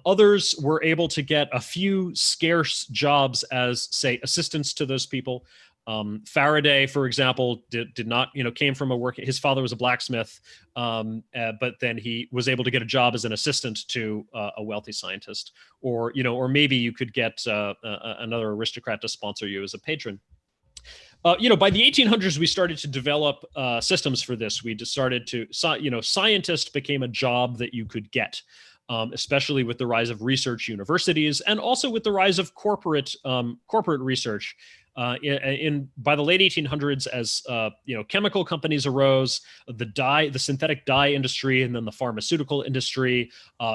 Others were able to get a few scarce jobs as, say, assistants to those people. Faraday, for example, did not, came from his father was a blacksmith, but then he was able to get a job as an assistant to a wealthy scientist, or maybe you could get another aristocrat to sponsor you as a patron. By the 1800s, we started to develop systems for this. We just started to, scientist became a job that you could get. Especially with the rise of research universities and also with the rise of corporate research. By the late 1800s, as chemical companies arose, the synthetic dye industry, and then the pharmaceutical industry,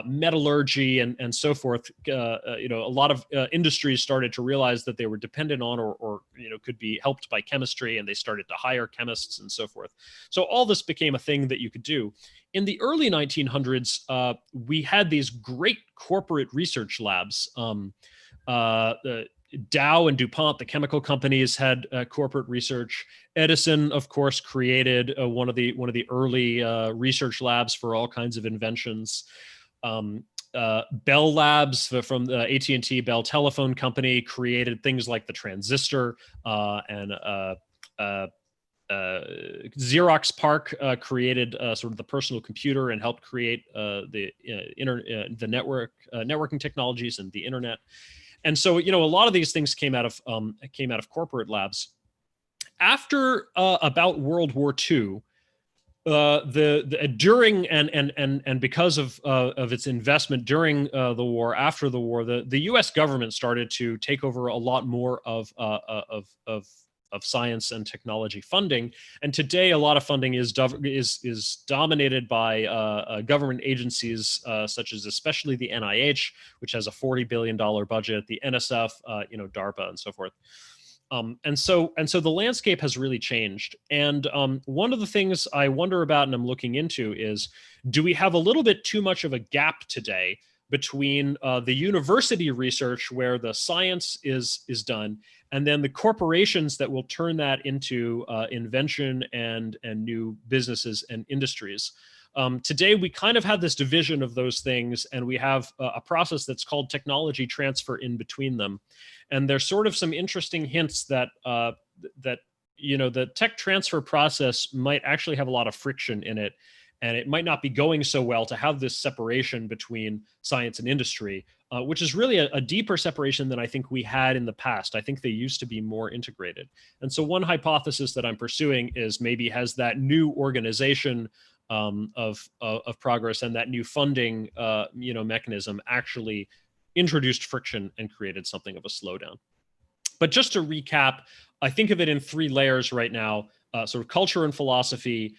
metallurgy, and so forth. A lot of industries started to realize that they were dependent on or could be helped by chemistry, and they started to hire chemists and so forth. So all this became a thing that you could do. In the early 1900s, we had these great corporate research labs. Dow and DuPont, the chemical companies, had corporate research. Edison, of course, created one of the early research labs for all kinds of inventions. Bell Labs from the AT&T Bell Telephone Company created things like the transistor, and Xerox PARC created sort of the personal computer and helped create the networking technologies and the internet. And so, a lot of these things came out of corporate labs. After about World War II, during and because of its investment during the war, after the war, the U.S. government started to take over a lot more of science and technology funding, and today a lot of funding is dominated by government agencies such as especially the NIH, which has a $40 billion budget, the NSF, DARPA, and so forth. And so the landscape has really changed. And one of the things I wonder about and I'm looking into is, do we have a little bit too much of a gap today between the university research where the science is done, and then the corporations that will turn that into invention and new businesses and industries? Today, we kind of have this division of those things, and we have a process that's called technology transfer in between them. And there's sort of some interesting hints that the tech transfer process might actually have a lot of friction in it, and it might not be going so well to have this separation between science and industry, which is really a deeper separation than I think we had in the past. I think they used to be more integrated. And so one hypothesis that I'm pursuing is maybe has that new organization of progress and that new funding mechanism actually introduced friction and created something of a slowdown. But just to recap, I think of it in three layers right now: sort of culture and philosophy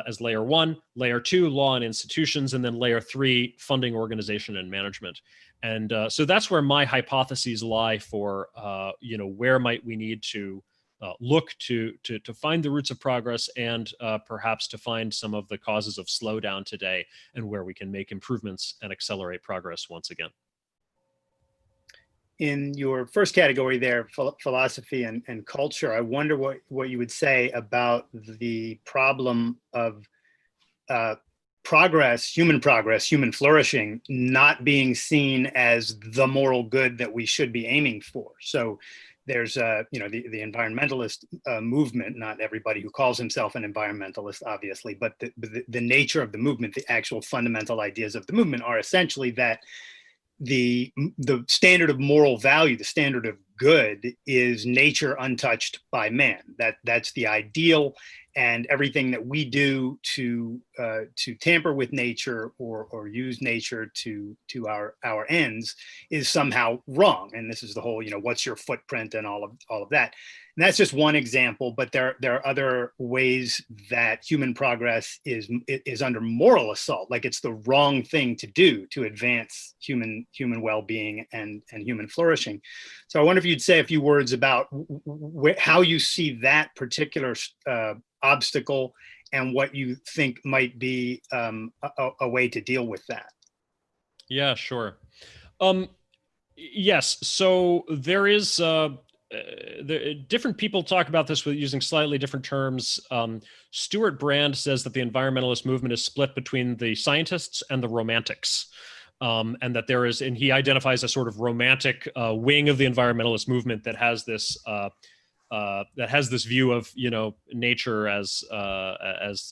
as layer one, layer two, law and institutions, and then layer three, funding, organization, and management. And so that's where my hypotheses lie for where might we need to look to find the roots of progress, and perhaps to find some of the causes of slowdown today, and where we can make improvements and accelerate progress once again. In your first category there, philosophy and culture, I wonder what you would say about the problem of progress, human flourishing, not being seen as the moral good that we should be aiming for. So there's, the environmentalist movement, not everybody who calls himself an environmentalist, obviously, but the nature of the movement, the actual fundamental ideas of the movement are essentially that the standard of moral value, the standard of good, is nature untouched by man. That's the ideal, and everything that we do to tamper with nature or use nature to our ends is somehow wrong. And this is the whole, what's your footprint and all of that. And that's just one example, but there are other ways that human progress is under moral assault. Like, it's the wrong thing to do to advance human well-being and human flourishing. So I wonder if you'd say a few words about how you see that particular obstacle and what you think might be a way to deal with that. Yeah, sure. Yes. So there is different people talk about this with using slightly different terms. Stuart Brand says that the environmentalist movement is split between the scientists and the romantics. And that there is, and he identifies a sort of romantic wing of the environmentalist movement that has this view of, nature as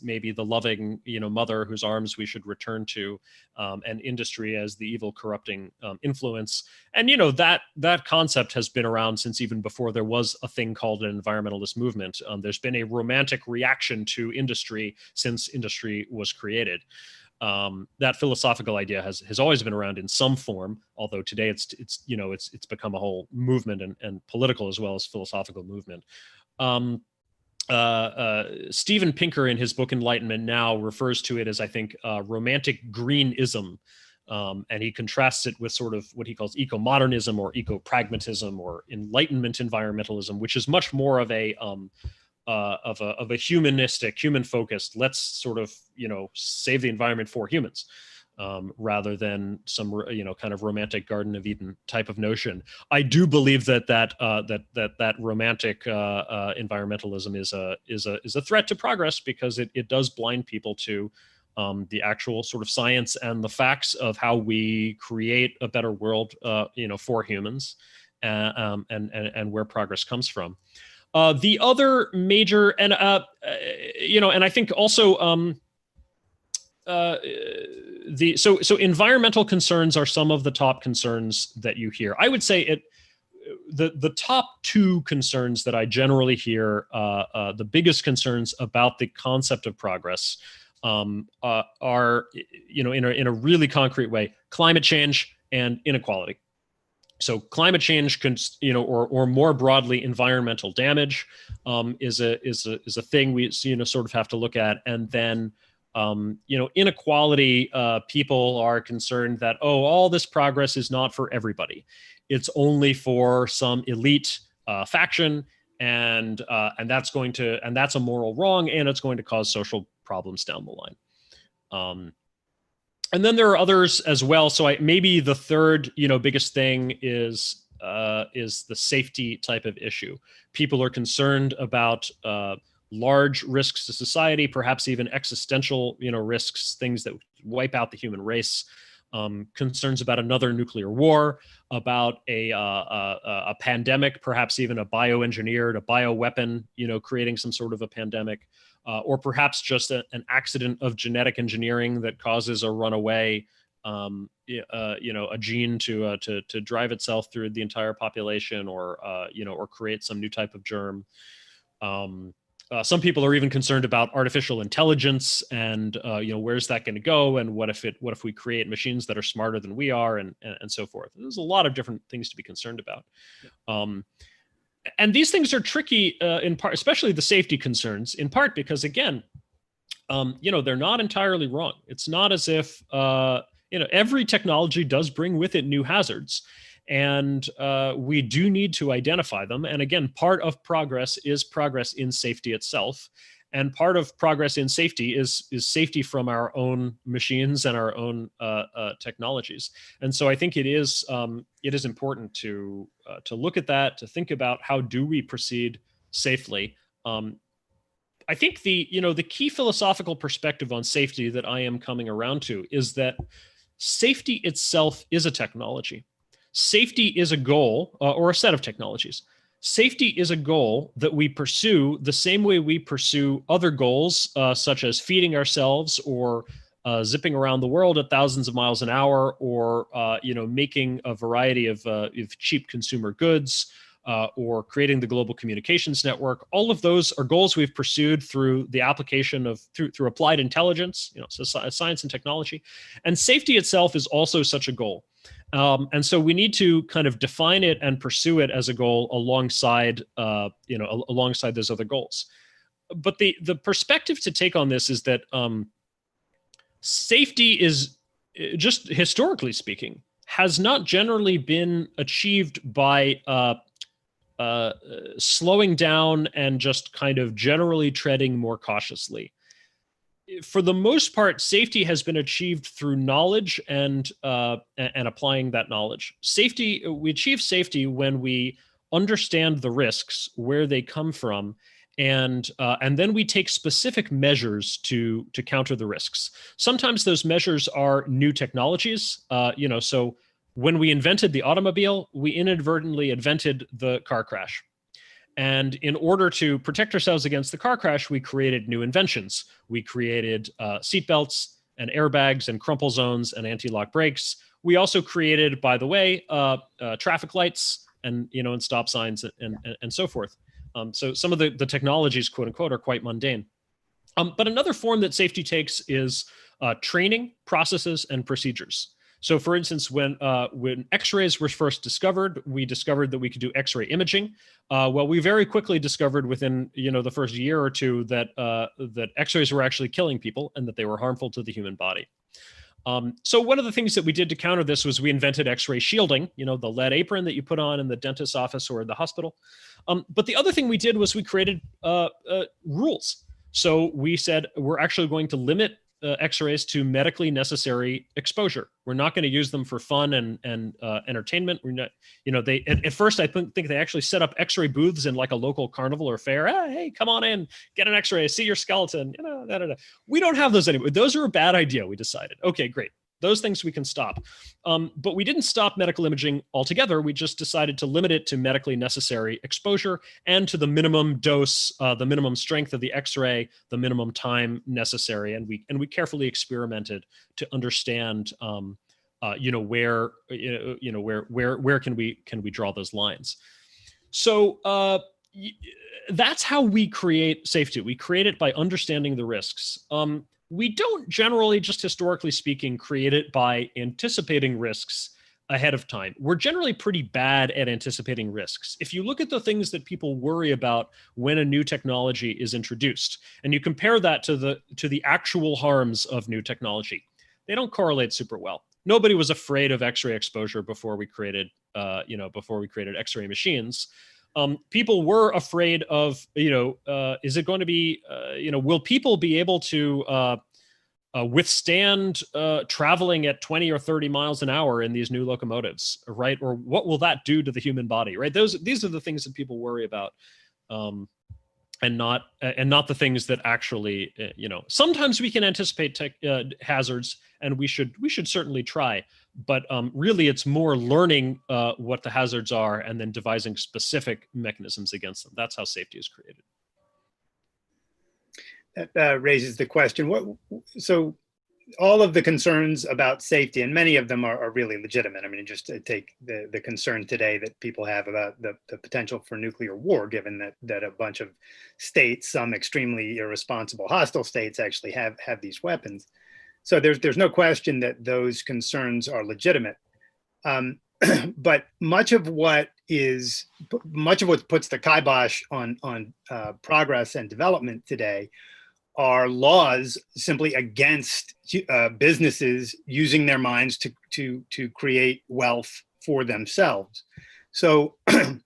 maybe the loving, mother whose arms we should return to, and industry as the evil, corrupting influence. And that concept has been around since even before there was a thing called an environmentalist movement. There's been a romantic reaction to industry since industry was created. That philosophical idea has always been around in some form, although today it's become a whole movement and political as well as philosophical movement. Steven Pinker, in his book Enlightenment Now, refers to it as, I think, romantic Greenism. And he contrasts it with sort of what he calls eco-modernism or eco-pragmatism or Enlightenment environmentalism, which is much more of a humanistic, human-focused, let's sort of, save the environment for humans, rather than some, kind of romantic Garden of Eden type of notion. I do believe that romantic environmentalism is a threat to progress, because it does blind people to the actual sort of science and the facts of how we create a better world, for humans, and where progress comes from. The other major, and I think also so environmental concerns are some of the top concerns that you hear. I would say the top two concerns that I generally hear, the biggest concerns about the concept of progress, are in a really concrete way: climate change and inequality. So climate change, or more broadly, environmental damage, is a thing we sort of have to look at. And then inequality, people are concerned that, all this progress is not for everybody; it's only for some elite faction, and that's a moral wrong, and it's going to cause social problems down the line. And then there are others as well. So maybe the third, biggest thing is the safety type of issue. People are concerned about large risks to society, perhaps even existential, risks, things that wipe out the human race. Concerns about another nuclear war, about a pandemic, perhaps even a bioengineered, a bioweapon, creating some sort of a pandemic. Or perhaps just an accident of genetic engineering that causes a runaway, a gene to drive itself through the entire population, or create some new type of germ. Some people are even concerned about artificial intelligence and where's that going to go, and what if we create machines that are smarter than we are, and so forth. There's a lot of different things to be concerned about. And these things are tricky in part, especially the safety concerns, in part because, again, they're not entirely wrong. It's not as if, every technology does bring with it new hazards, and we do need to identify them. And again, part of progress is progress in safety itself. And part of progress in safety is safety from our own machines and our own technologies. And so I think it is important to look at that, to think about how do we proceed safely. I think the key philosophical perspective on safety that I am coming around to is that safety itself is a technology. Safety is a goal or a set of technologies. Safety is a goal that we pursue the same way we pursue other goals, such as feeding ourselves or zipping around the world at thousands of miles an hour, or making a variety of cheap consumer goods, or creating the global communications network. All of those are goals we've pursued through the application of through applied intelligence, so science and technology. And safety itself is also such a goal. And so we need to kind of define it and pursue it as a goal alongside those other goals. But the perspective to take on this is that safety is, just historically speaking, has not generally been achieved by slowing down and just kind of generally treading more cautiously. For the most part, safety has been achieved through knowledge and applying that knowledge. We achieve safety when we understand the risks, where they come from, and then we take specific measures to counter the risks. Sometimes those measures are new technologies. So when we invented the automobile, we inadvertently invented the car crash. And in order to protect ourselves against the car crash, we created new inventions. We created seatbelts and airbags and crumple zones and anti-lock brakes. We also created, by the way, traffic lights and stop signs and so forth. So some of the technologies, quote unquote, are quite mundane. But another form that safety takes is training, processes, and procedures. So for instance, when X-rays were first discovered, we discovered that we could do X-ray imaging. Well, we very quickly discovered within the first year or two that X-rays were actually killing people and that they were harmful to the human body. So one of the things that we did to counter this was we invented X-ray shielding, the lead apron that you put on in the dentist's office or in the hospital. But the other thing we did was we created rules. So we said we're actually going to limit X-rays to medically necessary exposure. We're not going to use them for fun and entertainment. We're not, they at first I think they actually set up X-ray booths in like a local carnival or fair. Hey, come on in, get an X-ray, see your skeleton. We don't have those anymore. Those are a bad idea. We decided. Okay, great. Those things we can stop. But we didn't stop medical imaging altogether. We just decided to limit it to medically necessary exposure and to the minimum dose, the minimum strength of the X-ray, the minimum time necessary. And we carefully experimented to understand, where can we draw those lines. So that's how we create safety. We create it by understanding the risks. We don't generally, just historically speaking, create it by anticipating risks ahead of time. We're generally pretty bad at anticipating risks. If you look at the things that people worry about when a new technology is introduced, and you compare that to the actual harms of new technology, they don't correlate super well. Nobody was afraid of X-ray exposure before we created X-ray machines. People were afraid of, is it going to be, will people be able to withstand traveling at 20 or 30 miles an hour in these new locomotives, right? Or what will that do to the human body, right? These are the things that people worry about, and not the things that actually, sometimes we can anticipate hazards, and we should certainly try. But really, it's more learning what the hazards are and then devising specific mechanisms against them. That's how safety is created. That raises the question. So all of the concerns about safety, and many of them are really legitimate. I mean, just to take the concern today that people have about the potential for nuclear war, given that a bunch of states, some extremely irresponsible hostile states, actually have these weapons. So there's no question that those concerns are legitimate. But much of what puts the kibosh on progress and development today are laws simply against businesses using their minds to create wealth for themselves. So I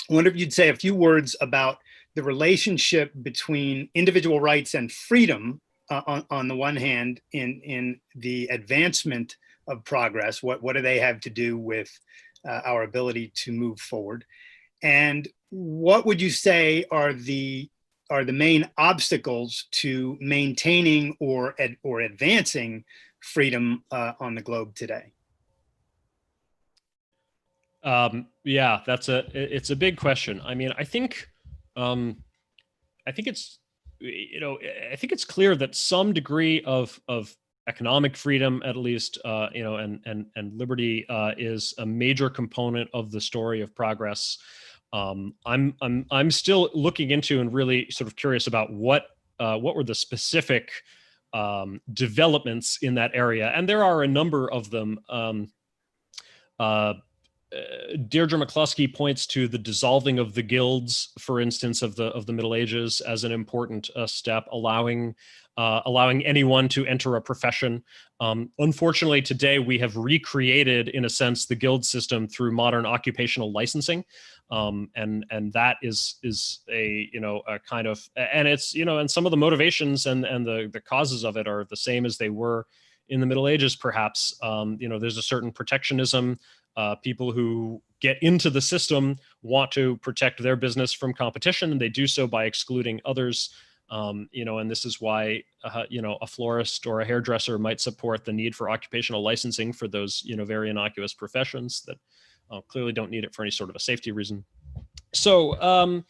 wonder if you'd say a few words about the relationship between individual rights and freedom on the one hand in the advancement of progress. What do they have to do with our ability to move forward? And what would you say are the are the main obstacles to maintaining or advancing freedom on the globe today? Yeah, it's a big question. I mean, I think it's, I think it's clear that some degree of economic freedom, at least, and liberty is a major component of the story of progress. I'm still looking into and really sort of curious about what were the specific developments in that area, and there are a number of them. Deirdre McCluskey points to the dissolving of the guilds, for instance, of the Middle Ages, as an important step, allowing anyone to enter a profession. Unfortunately, today we have recreated, in a sense, the guild system through modern occupational licensing, and that is a a kind of, and it's and some of the motivations and the causes of it are the same as they were in the Middle Ages, perhaps. There's a certain protectionism. People who get into the system want to protect their business from competition, and they do so by excluding others. And this is why, a florist or a hairdresser might support the need for occupational licensing for those, very innocuous professions that clearly don't need it for any sort of a safety reason. So,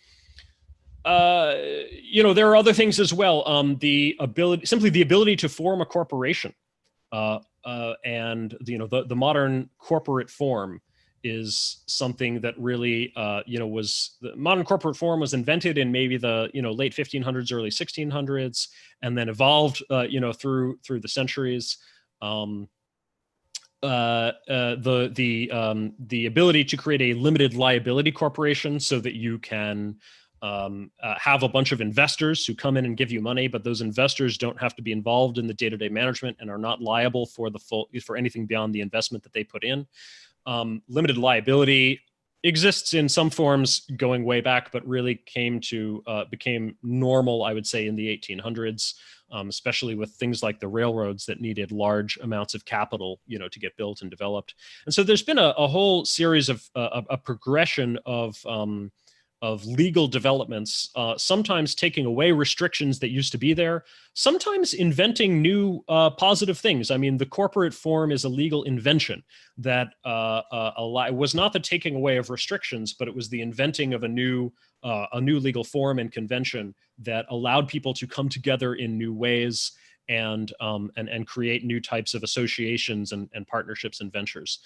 there are other things as well. The ability to form a corporation. And the modern corporate form is something that really the modern corporate form was invented in maybe the late 1500s, early 1600s, and then evolved through the centuries. The ability to create a limited liability corporation so that you can have a bunch of investors who come in and give you money, but those investors don't have to be involved in the day-to-day management and are not liable for anything beyond the investment that they put in. Limited liability exists in some forms going way back, but really became normal, I would say, in the 1800s, especially with things like the railroads that needed large amounts of capital, to get built and developed. And so there's been a whole series of a progression of legal developments, sometimes taking away restrictions that used to be there, sometimes inventing new positive things. I mean, the corporate form is a legal invention that was not the taking away of restrictions, but it was the inventing of a new legal form and convention that allowed people to come together in new ways and create new types of associations and partnerships and ventures.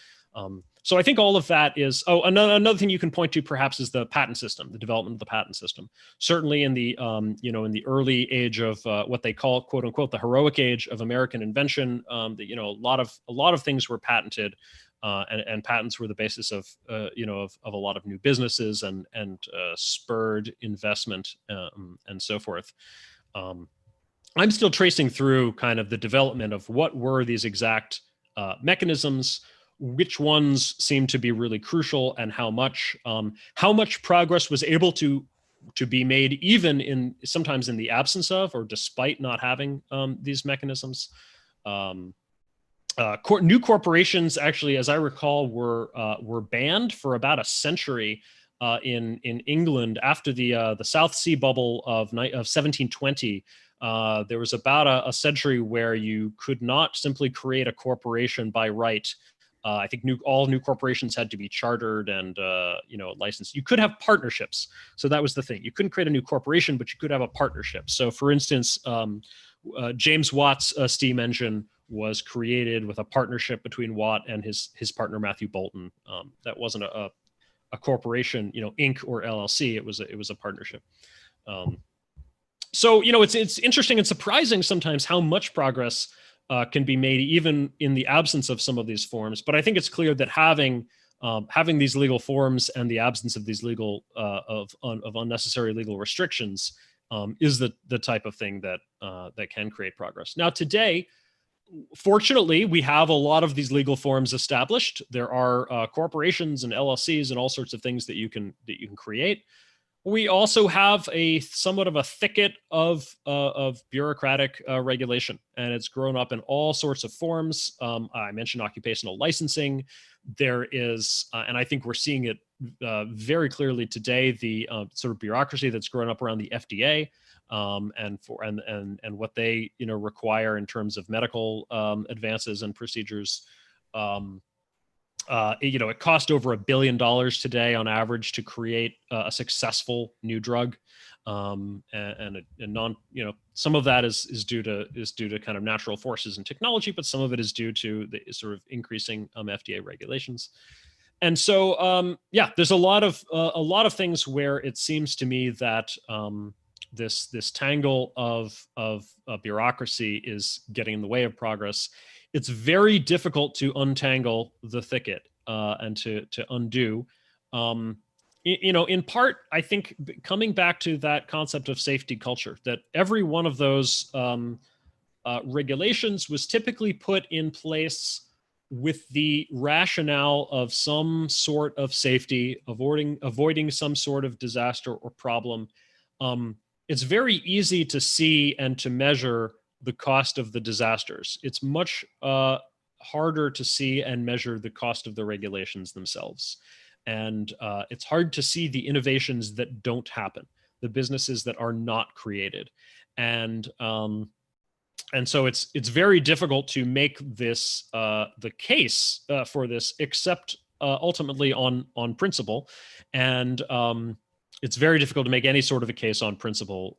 So I think all of that is, another thing you can point to perhaps is the patent system, the development of the patent system. Certainly in the, in the early age of what they call, quote unquote, the heroic age of American invention, a lot of things were patented, and patents were the basis of, of a lot of new businesses and spurred investment and so forth. I'm still tracing through kind of the development of what were these exact mechanisms, which ones seem to be really crucial, and how much progress was able to be made even sometimes in the absence of or despite not having these mechanisms. New corporations, actually, as I recall, were banned for about a century in England after the South Sea bubble of 1720. There was about a century where you could not simply create a corporation by right. I think all new corporations had to be chartered and licensed. You could have partnerships, so that was the thing. You couldn't create a new corporation, but you could have a partnership. So, for instance, James Watt's steam engine was created with a partnership between Watt and his partner Matthew Boulton. That wasn't a corporation, Inc. or LLC. It was a partnership. So it's interesting and surprising sometimes how much progress can be made even in the absence of some of these forms. But I think it's clear that having these legal forms and the absence of these of unnecessary legal restrictions is the type of thing that can create progress. Now, today, fortunately, we have a lot of these legal forms established. There are corporations and LLCs and all sorts of things that you can create. We also have a somewhat of a thicket of bureaucratic regulation, and it's grown up in all sorts of forms. I mentioned occupational licensing. There is, and I think we're seeing it very clearly today, the sort of bureaucracy that's grown up around the FDA, and what they require in terms of medical advances and procedures. It cost over $1 billion today on average to create a successful new drug, and some of that is due to kind of natural forces and technology, but some of it is due to the sort of increasing FDA regulations. And so, there's a lot of things where it seems to me that this tangle of bureaucracy is getting in the way of progress. It's very difficult to untangle the thicket and to undo. In part, I think coming back to that concept of safety culture, that every one of those regulations was typically put in place with the rationale of some sort of safety, avoiding some sort of disaster or problem. It's very easy to see and to measure the cost of the disasters. It's much harder to see and measure the cost of the regulations themselves. And it's hard to see the innovations that don't happen, the businesses that are not created. And so it's very difficult to make this the case for this, except ultimately on principle. And it's very difficult to make any sort of a case on principle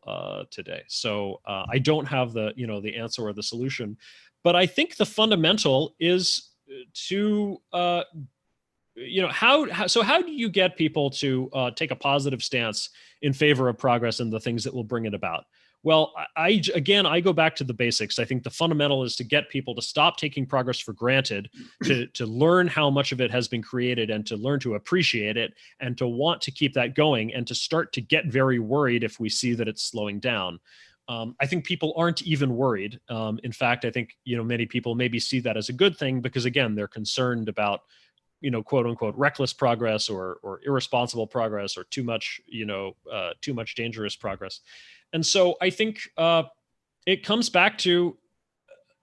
today. So I don't have the answer or the solution, but I think the fundamental is to how do you get people to take a positive stance in favor of progress and the things that will bring it about? Well, I go back to the basics. I think the fundamental is to get people to stop taking progress for granted, to learn how much of it has been created and to learn to appreciate it and to want to keep that going and to start to get very worried if we see that it's slowing down. I think people aren't even worried. In fact, I think, many people maybe see that as a good thing because, again, they're concerned about, quote unquote, reckless progress or irresponsible progress or too much dangerous progress. And so I think it comes back to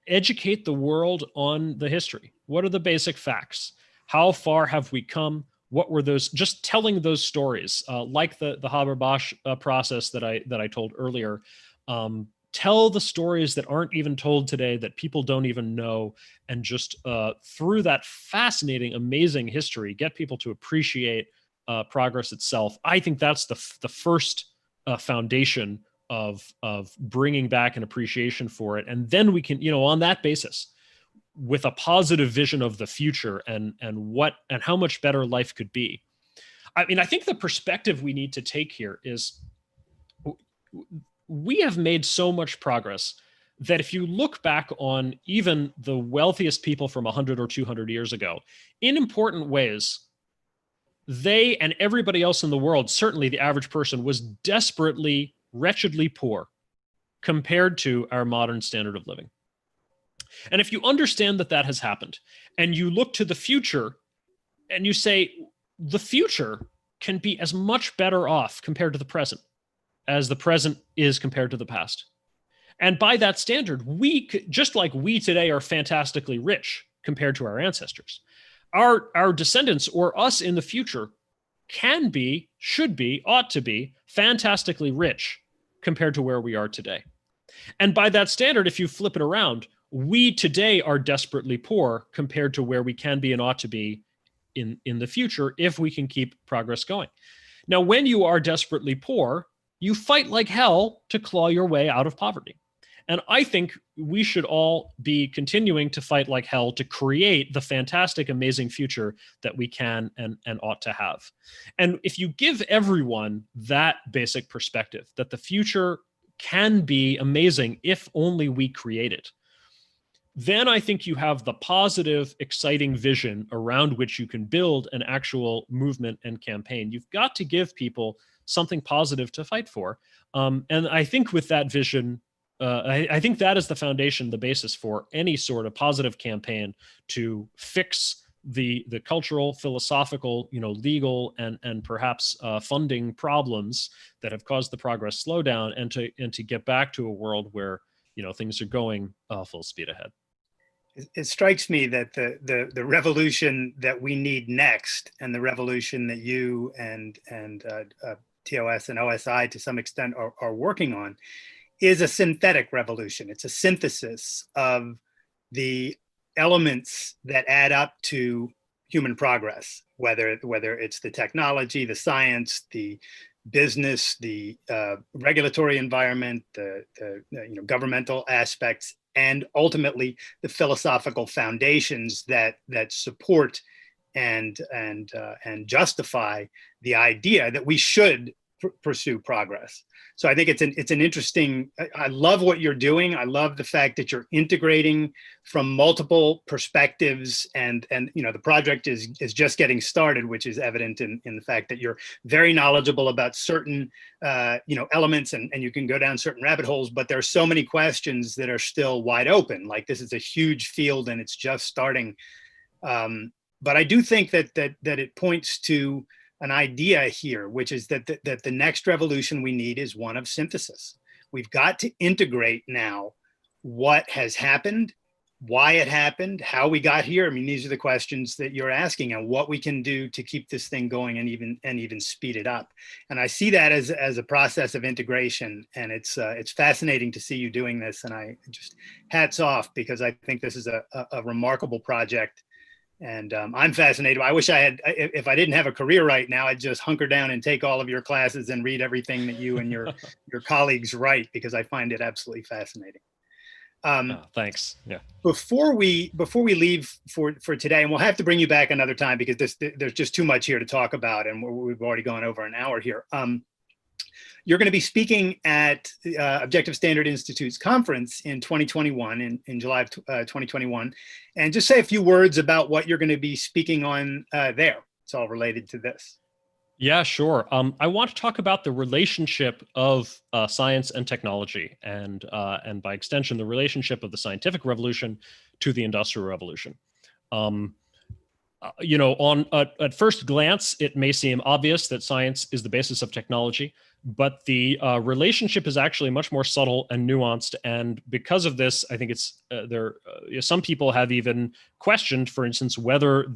educate the world on the history. What are the basic facts? How far have we come? What were those? Just telling those stories, like the Haber-Bosch process that I told earlier. Tell the stories that aren't even told today, that people don't even know, and just through that fascinating, amazing history, get people to appreciate progress itself. I think that's the first foundation of bringing back an appreciation for it, and then we can, on that basis, with a positive vision of the future and how much better life could be. I mean, I think the perspective we need to take here is we have made so much progress that if you look back on even the wealthiest people from 100 or 200 years ago, in important ways, they and everybody else in the world, certainly the average person, was desperately, wretchedly poor compared to our modern standard of living. And if you understand that has happened, and you look to the future and you say, the future can be as much better off compared to the present as the present is compared to the past. And by that standard, just like we today are fantastically rich compared to our ancestors, our descendants or us in the future can be, should be, ought to be fantastically rich compared to where we are today. And by that standard, if you flip it around, we today are desperately poor compared to where we can be and ought to be in the future if we can keep progress going. Now, when you are desperately poor, you fight like hell to claw your way out of poverty. And I think we should all be continuing to fight like hell to create the fantastic, amazing future that we can and ought to have. And if you give everyone that basic perspective, that the future can be amazing if only we create it, then I think you have the positive, exciting vision around which you can build an actual movement and campaign. You've got to give people something positive to fight for. And I think with that vision, I think that is the foundation, the basis for any sort of positive campaign to fix the cultural, philosophical, legal, and perhaps funding problems that have caused the progress slowdown, and to get back to a world where things are going full speed ahead. It strikes me that the revolution that we need next, and the revolution that you and TOS and OSI to some extent are working on, is a synthetic revolution. It's a synthesis of the elements that add up to human progress, whether it's the technology, the science, the business, the regulatory environment, the governmental aspects, and ultimately the philosophical foundations that support and justify the idea that we should pursue progress. So I think it's an interesting. I love what you're doing. I love the fact that you're integrating from multiple perspectives, and the project is just getting started, which is evident in the fact that you're very knowledgeable about certain elements, and you can go down certain rabbit holes. But there are so many questions that are still wide open. Like, this is a huge field and it's just starting. But I do think that it points to an idea here, which is that the next revolution we need is one of synthesis. We've got to integrate now what has happened, why it happened, how we got here. I mean, these are the questions that you're asking, and what we can do to keep this thing going and even speed it up. And I see that as a process of integration, and it's fascinating to see you doing this. And I just hats off, because I think this is a remarkable project. And I'm fascinated. I wish I had, if I didn't have a career right now, I'd just hunker down and take all of your classes and read everything that you and your colleagues write, because I find it absolutely fascinating. Thanks. Yeah. Before we leave for today, and we'll have to bring you back another time, because there's just too much here to talk about, and we've already gone over an hour here. You're going to be speaking at Objective Standard Institute's conference in 2021, in July of 2021. And just say a few words about what you're going to be speaking on there. It's all related to this. Yeah, sure. I want to talk about the relationship of science and technology, and by extension, the relationship of the scientific revolution to the Industrial Revolution. At first glance, it may seem obvious that science is the basis of technology, but the relationship is actually much more subtle and nuanced. And because of this, I think it's some people have even questioned, for instance, whether at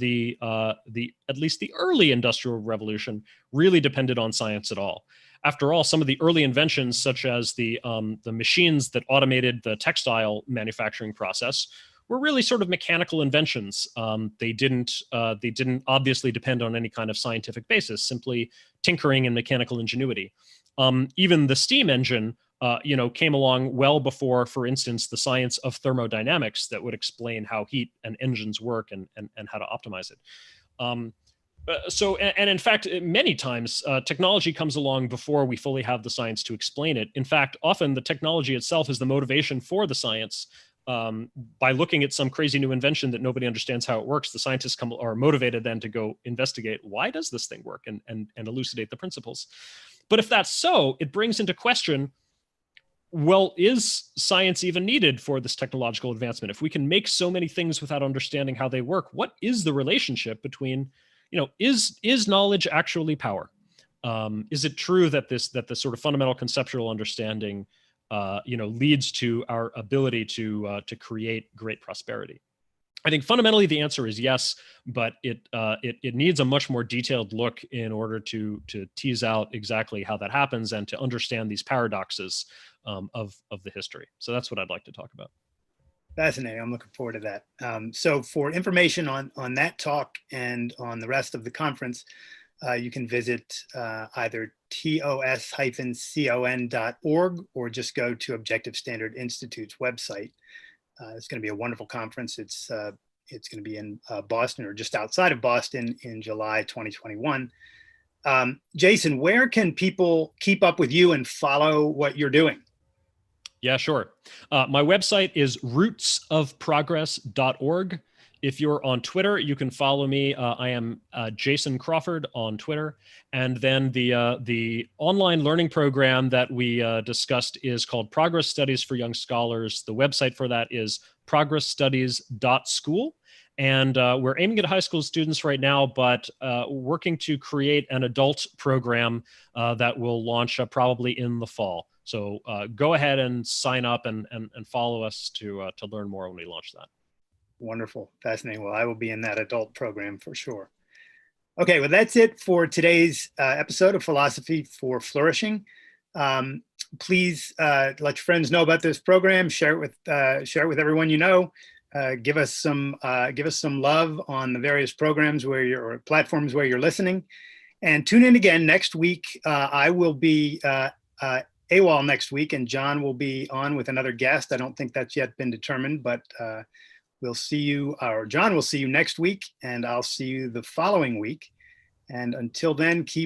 least the early Industrial Revolution really depended on science at all. After all, some of the early inventions, such as the machines that automated the textile manufacturing process, were really sort of mechanical inventions. They didn't obviously depend on any kind of scientific basis, simply tinkering and mechanical ingenuity. Even the steam engine, came along well before, for instance, the science of thermodynamics that would explain how heat and engines work and how to optimize it. And in fact, many times technology comes along before we fully have the science to explain it. In fact, often the technology itself is the motivation for the science. By looking at some crazy new invention that nobody understands how it works, the scientists are motivated then to go investigate, why does this thing work, and elucidate the principles. But if that's so, it brings into question, well, is science even needed for this technological advancement? If we can make so many things without understanding how they work, what is the relationship between, is knowledge actually power? Is it true that the sort of fundamental conceptual understanding leads to our ability to create great prosperity? I think fundamentally the answer is yes, but it needs a much more detailed look in order to tease out exactly how that happens and to understand these paradoxes of the history. So that's what I'd like to talk about. Fascinating. I'm looking forward to that. So for information on that talk and on the rest of the conference, you can visit either tos-con.org or just go to Objective Standard Institute's website. It's going to be a wonderful conference. It's going to be in Boston, or just outside of Boston, in July 2021. Jason, where can people keep up with you and follow what you're doing? Yeah, sure. My website is rootsofprogress.org. If you're on Twitter, you can follow me. I am Jason Crawford on Twitter. And then the online learning program that we discussed is called Progress Studies for Young Scholars. The website for that is progressstudies.school. And we're aiming at high school students right now, but working to create an adult program that will launch probably in the fall. So go ahead and sign up and follow us to learn more when we launch that. Wonderful. Fascinating. Well, I will be in that adult program for sure. Okay, well, that's it for today's episode of Philosophy for Flourishing. Please let your friends know about this program. Share it with everyone you know. Give us some love on the various programs or platforms where you're listening. And tune in again next week. I will be AWOL next week, and John will be on with another guest. I don't think that's yet been determined, but we'll see you, or John will see you next week, and I'll see you the following week. And until then, keep